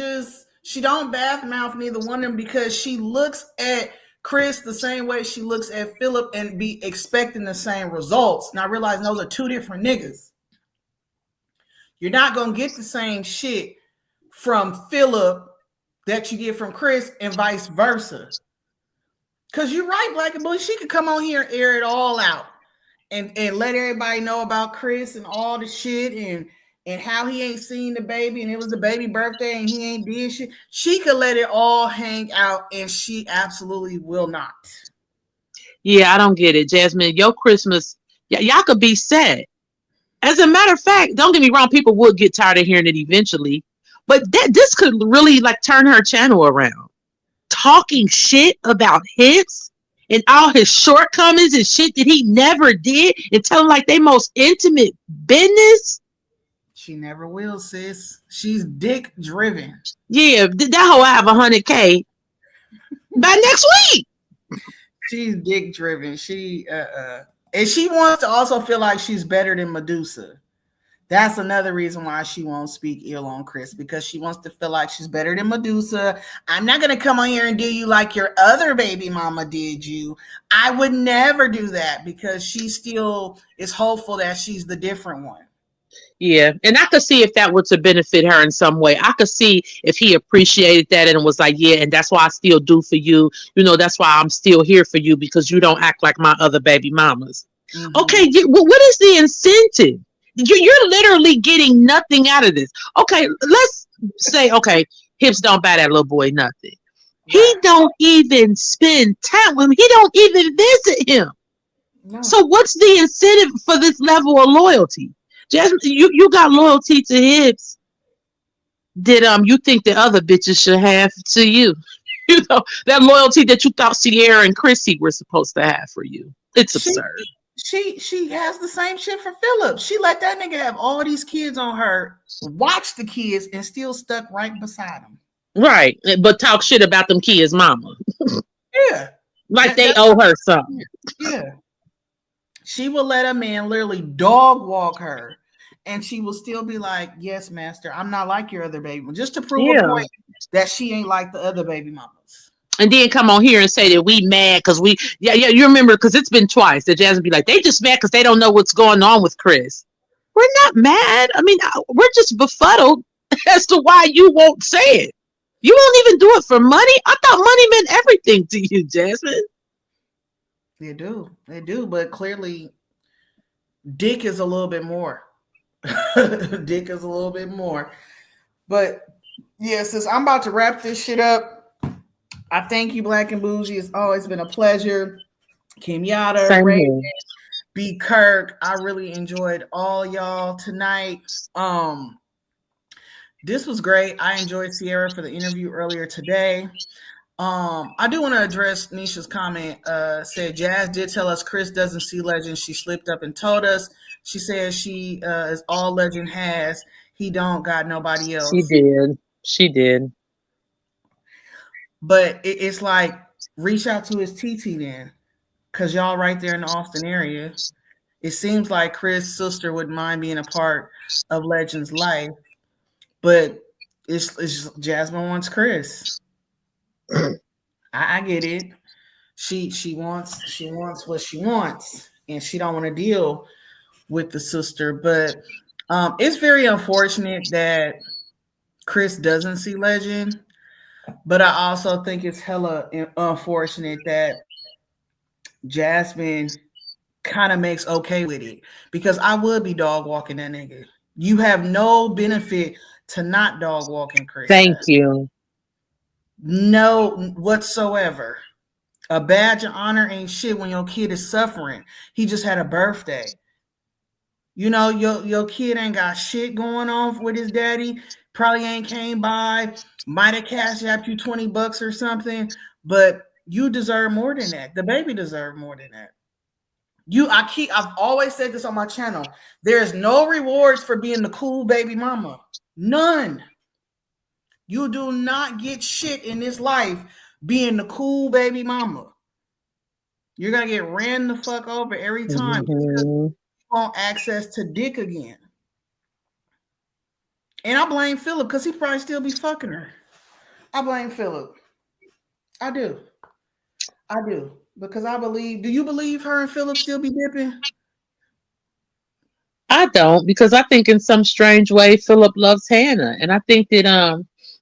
don't bath mouth neither one of them because she looks at Chris the same way she looks at Philip and be expecting the same results. Now realizing those are two different niggas. You're not gonna get the same shit from Philip that you get from Chris and vice versa. Cause you're right, Black and Blue. She could come on here and air it all out and let everybody know about Chris and all the shit and how he ain't seen the baby and it was the baby birthday and he ain't did shit. She could let it all hang out and she absolutely will not. Yeah, I don't get it, Jasmine. Your Christmas, y'all could be sad. As a matter of fact, don't get me wrong, people would get tired of hearing it eventually, but this could really like turn her channel around. Talking shit about Hips and all his shortcomings and shit that he never did and telling like they most intimate business. She never will, sis. She's dick driven. Yeah, that whole I have 100K by next week. She's dick driven. And she wants to also feel like she's better than Medusa. That's another reason why she won't speak ill on Chris, because she wants to feel like she's better than Medusa. I'm not going to come on here and do you like your other baby mama did you. I would never do that because she still is hopeful that she's the different one. Yeah, and I could see if that were to benefit her in some way. I could see if he appreciated that and was like, yeah, and that's why I still do for you. That's why I'm still here for you because you don't act like my other baby mamas. Mm-hmm. Okay, what is the incentive? You're literally getting nothing out of this. Okay, let's say, okay, Hips don't buy that little boy nothing. He don't even spend time with him. He don't even visit him. No. So what's the incentive for this level of loyalty? Jasmine, you got loyalty to Hips that you think the other bitches should have to you. That loyalty that you thought Sierra and Chrissy were supposed to have for you. It's absurd. She has the same shit for Philip. She let that nigga have all these kids on her, watch the kids, and still stuck right beside him. Right, but talk shit about them kids' mama. Yeah, like they owe her something. Yeah, she will let a man literally dog walk her, and she will still be like, "Yes, master, I'm not like your other baby," just to prove a point that she ain't like the other baby mamas. And then come on here and say that we mad because you remember, because it's been twice that Jasmine be like, they just mad because they don't know what's going on with Chris. We're not mad. I mean, we're just befuddled as to why you won't say it. You won't even do it for money. I thought money meant everything to you, Jasmine. They do, but clearly dick is a little bit more. Dick is a little bit more. But yeah, since I'm about to wrap this shit up, I thank you, Black and Bougie. It's always been a pleasure. Kim Yada, Ray, B. Kirk. I really enjoyed all y'all tonight. This was great. I enjoyed Sierra for the interview earlier today. I do want to address Nisha's comment. Said Jazz did tell us Chris doesn't see Legend. She slipped up and told us. She said she is all Legend has. He don't got nobody else. She did. But it's like, reach out to his TT then, because y'all right there in the Austin area. It seems like Chris' sister wouldn't mind being a part of Legend's life, but it's Jasmine wants Chris. I get it. She wants what she wants, and she don't want to deal with the sister. But it's very unfortunate that Chris doesn't see Legend. But I also think it's hella unfortunate that Jasmine kind of makes okay with it, because I would be dog walking that nigga. You have no benefit to not dog walking Chris. Thank you. No whatsoever. A badge of honor ain't shit when your kid is suffering. He just had a birthday. Your kid ain't got shit going on with his daddy. Probably ain't came by. Might have cashed out you $20 or something, but you deserve more than that. The baby deserves more than that. I've always said this on my channel. There's no rewards for being the cool baby mama. None. You do not get shit in this life being the cool baby mama. You're gonna get ran the fuck over every time. Mm-hmm. want access to dick again. And I blame Philip because he probably still be fucking her. I blame Philip. I do. I do. Because I believe, do you believe her and Philip still be dipping? I don't, because I think in some strange way Philip loves Hannah, and I think that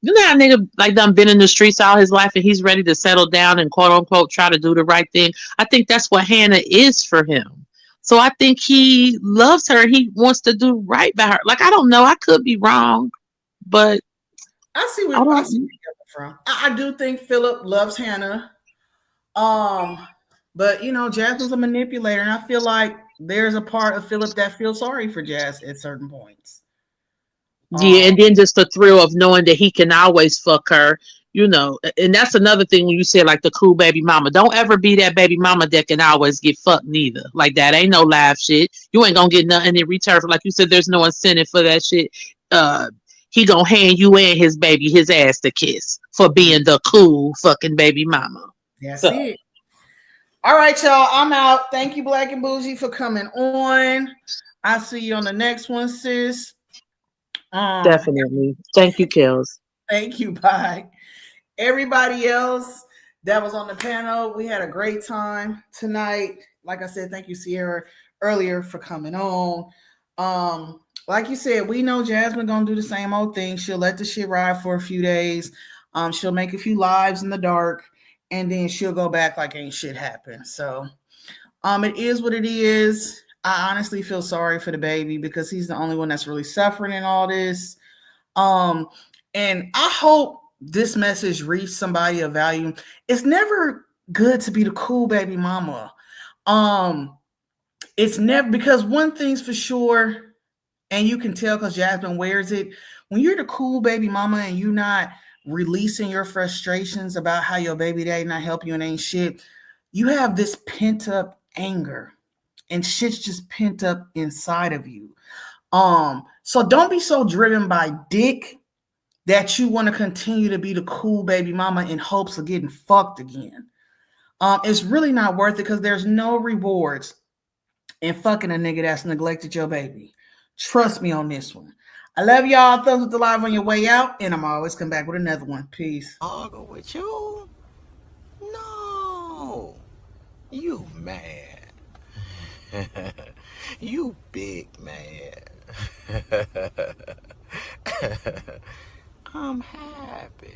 you know how nigga like done been in the streets all his life and he's ready to settle down and quote unquote try to do the right thing. I think that's what Hannah is for him. So I think he loves her and he wants to do right by her. Like I don't know, I could be wrong, but I I see don't. where you're coming from. I do think Philip loves Hannah. Um, but you know, Jasmine's a manipulator, and I feel like there's a part of Philip that feels sorry for Jazz at certain points. Yeah, Um, and then just the thrill of knowing that he can always fuck her, you know. And that's another thing when you say like the cool baby mama. Don't ever be that baby mama that can always get fucked neither. Like that ain't no live shit. You ain't gonna get nothing in return for like you said, there's no incentive for that shit. Uh he gonna hand you and his baby his ass to kiss for being the cool fucking baby mama. that's So it. All right, y'all. I'm out. Thank you, Black and Bougie, for coming on. I'll see you on the next one, sis. Um, definitely. Thank you, Kels. thank you. Bye. Everybody else that was on the panel, we had a great time tonight. Like I said, thank you, Sierra, earlier for coming on. Like you said, we know Jasmine gonna do the same old thing. She'll let the shit ride for a few days. She'll make a few lives in the dark, and then she'll go back like ain't shit happened. So, it is what it is. I honestly feel sorry for the baby because he's the only one that's really suffering in all this. Um, and I hope this message reached somebody of value. It's never good to be the cool baby mama. Um, it's never, because one thing's for sure, and you can tell because Jasmine wears it. When you're the cool baby mama and you're not releasing your frustrations about how your baby daddy not help you and ain't shit, you have this pent up anger, and shit's just pent up inside of you. So don't be so driven by dick that you want to continue to be the cool baby mama in hopes of getting fucked again. It's really not worth it because there's no rewards in fucking a nigga that's neglected your baby. Trust me on this one. I love y'all. Thumbs up the live on your way out, and I'm always come back with another one. Peace. Argue with you? No. You mad. You big mad. I'm happy.